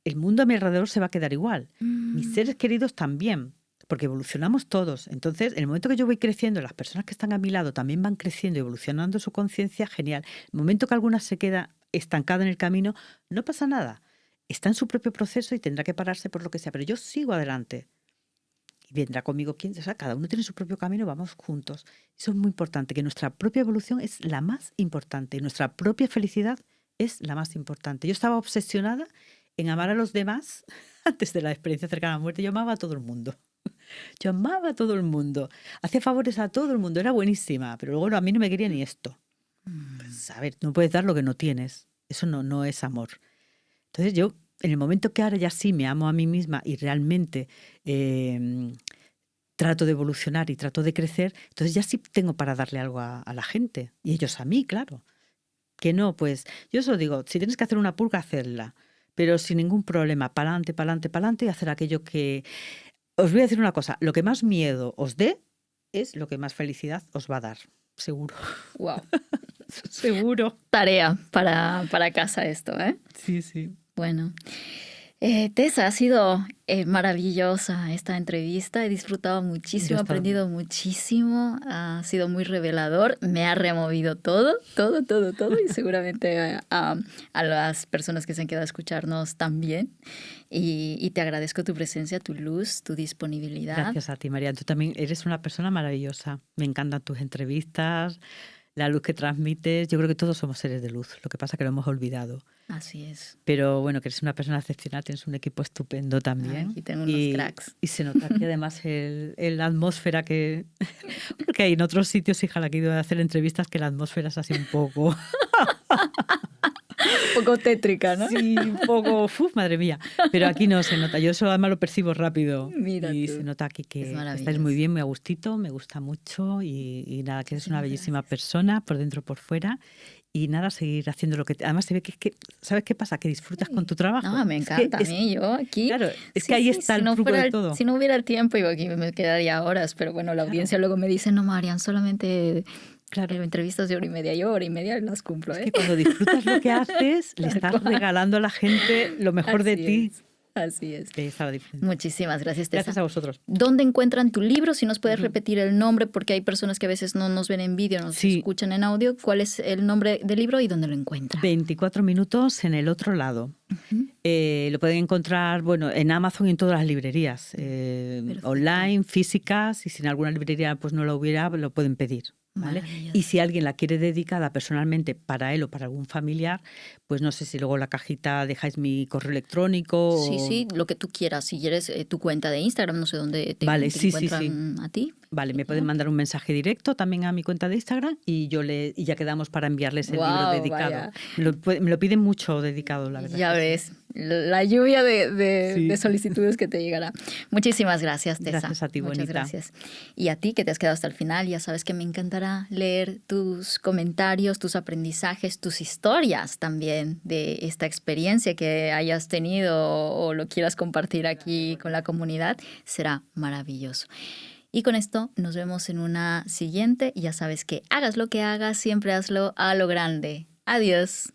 el mundo a mi alrededor se va a quedar igual. Mis seres queridos también, porque evolucionamos todos. Entonces, en el momento que yo voy creciendo, las personas que están a mi lado también van creciendo y evolucionando su conciencia, genial. El momento que alguna se queda estancada en el camino, no pasa nada. Está en su propio proceso y tendrá que pararse por lo que sea, pero yo sigo adelante. Y vendrá conmigo quien, o sea, cada uno tiene su propio camino, vamos juntos. Eso es muy importante, que nuestra propia evolución es la más importante y nuestra propia felicidad es la más importante. Yo estaba obsesionada en amar a los demás antes de la experiencia cercana a la muerte. Yo amaba a todo el mundo. Yo amaba a todo el mundo. Hacía favores a todo el mundo. Era buenísima, pero luego a mí no me quería ni esto. Pues, a ver, no puedes dar lo que no tienes. Eso no es amor. Entonces yo, en el momento que ahora ya sí me amo a mí misma y realmente trato de evolucionar y trato de crecer, entonces ya sí tengo para darle algo a la gente. Y ellos a mí, claro. Que no, pues yo os lo digo, si tienes que hacer una purga, hacerla. Pero sin ningún problema, para adelante y hacer aquello que... Os voy a decir una cosa, lo que más miedo os dé es lo que más felicidad os va a dar. Seguro. Wow. Seguro. Tarea para casa esto, ¿eh? Sí, sí. Bueno. Tessa, ha sido maravillosa esta entrevista. He disfrutado muchísimo, he aprendido muchísimo. Ha sido muy revelador. Me ha removido todo. Y seguramente a las personas que se han quedado a escucharnos también. Y te agradezco tu presencia, tu luz, tu disponibilidad. Gracias a ti, María. Tú también eres una persona maravillosa. Me encantan tus entrevistas, la luz que transmites. Yo creo que todos somos seres de luz. Lo que pasa es que lo hemos olvidado. Así es. Pero bueno, que eres una persona excepcional, tienes un equipo estupendo también. Aquí tengo unos cracks. Y se nota que además la atmósfera que... Porque hay en otros sitios, hija, la que he ido a hacer entrevistas, que la atmósfera es así un poco... Un poco tétrica, ¿no? Sí, un poco... madre mía. Pero aquí no se nota. Yo eso además lo percibo rápido. Mira y tú. Se nota aquí que estáis muy bien, muy a gustito, me gusta mucho y nada, que eres una bellísima persona por dentro y por fuera. Y nada, seguir haciendo lo que... Además se ve que ¿sabes qué pasa? Que disfrutas con tu trabajo. No, me encanta a mí, yo aquí... Claro, es que ahí está el truco de todo. Si no hubiera el tiempo, yo aquí me quedaría horas, pero bueno, la audiencia luego me dice, no, Marian, solamente entrevistas de hora y media las cumplo. Es que cuando disfrutas lo que haces, le estás regalando a la gente lo mejor de ti. Así es. Que está la diferencia. Muchísimas gracias, Tessa. Gracias a vosotros. ¿Dónde encuentran tu libro? Si nos puedes repetir el nombre, porque hay personas que a veces no nos ven en vídeo, nos escuchan en audio. ¿Cuál es el nombre del libro y dónde lo encuentran? 24 minutos en el otro lado. Lo pueden encontrar en Amazon y en todas las librerías. Online, físicas, y si en alguna librería pues no lo hubiera, lo pueden pedir. ¿Vale? Y si alguien la quiere dedicada personalmente para él o para algún familiar, pues no sé si luego en la cajita dejáis mi correo electrónico. Sí, lo que tú quieras. Si quieres tu cuenta de Instagram, no sé dónde te encuentran a ti. Vale, me pueden mandar un mensaje directo también a mi cuenta de Instagram y ya quedamos para enviarles el libro dedicado. Me lo piden mucho dedicado, la verdad. Ya ves, la lluvia de solicitudes que te llegará. Muchísimas gracias, Tessa. Gracias a ti, Muchas bonita. Gracias. Y a ti que te has quedado hasta el final, ya sabes que me encantará leer tus comentarios, tus aprendizajes, tus historias también de esta experiencia que hayas tenido o lo quieras compartir aquí con la comunidad. Será maravilloso. Y con esto nos vemos en una siguiente. Ya sabes que hagas lo que hagas, siempre hazlo a lo grande. Adiós.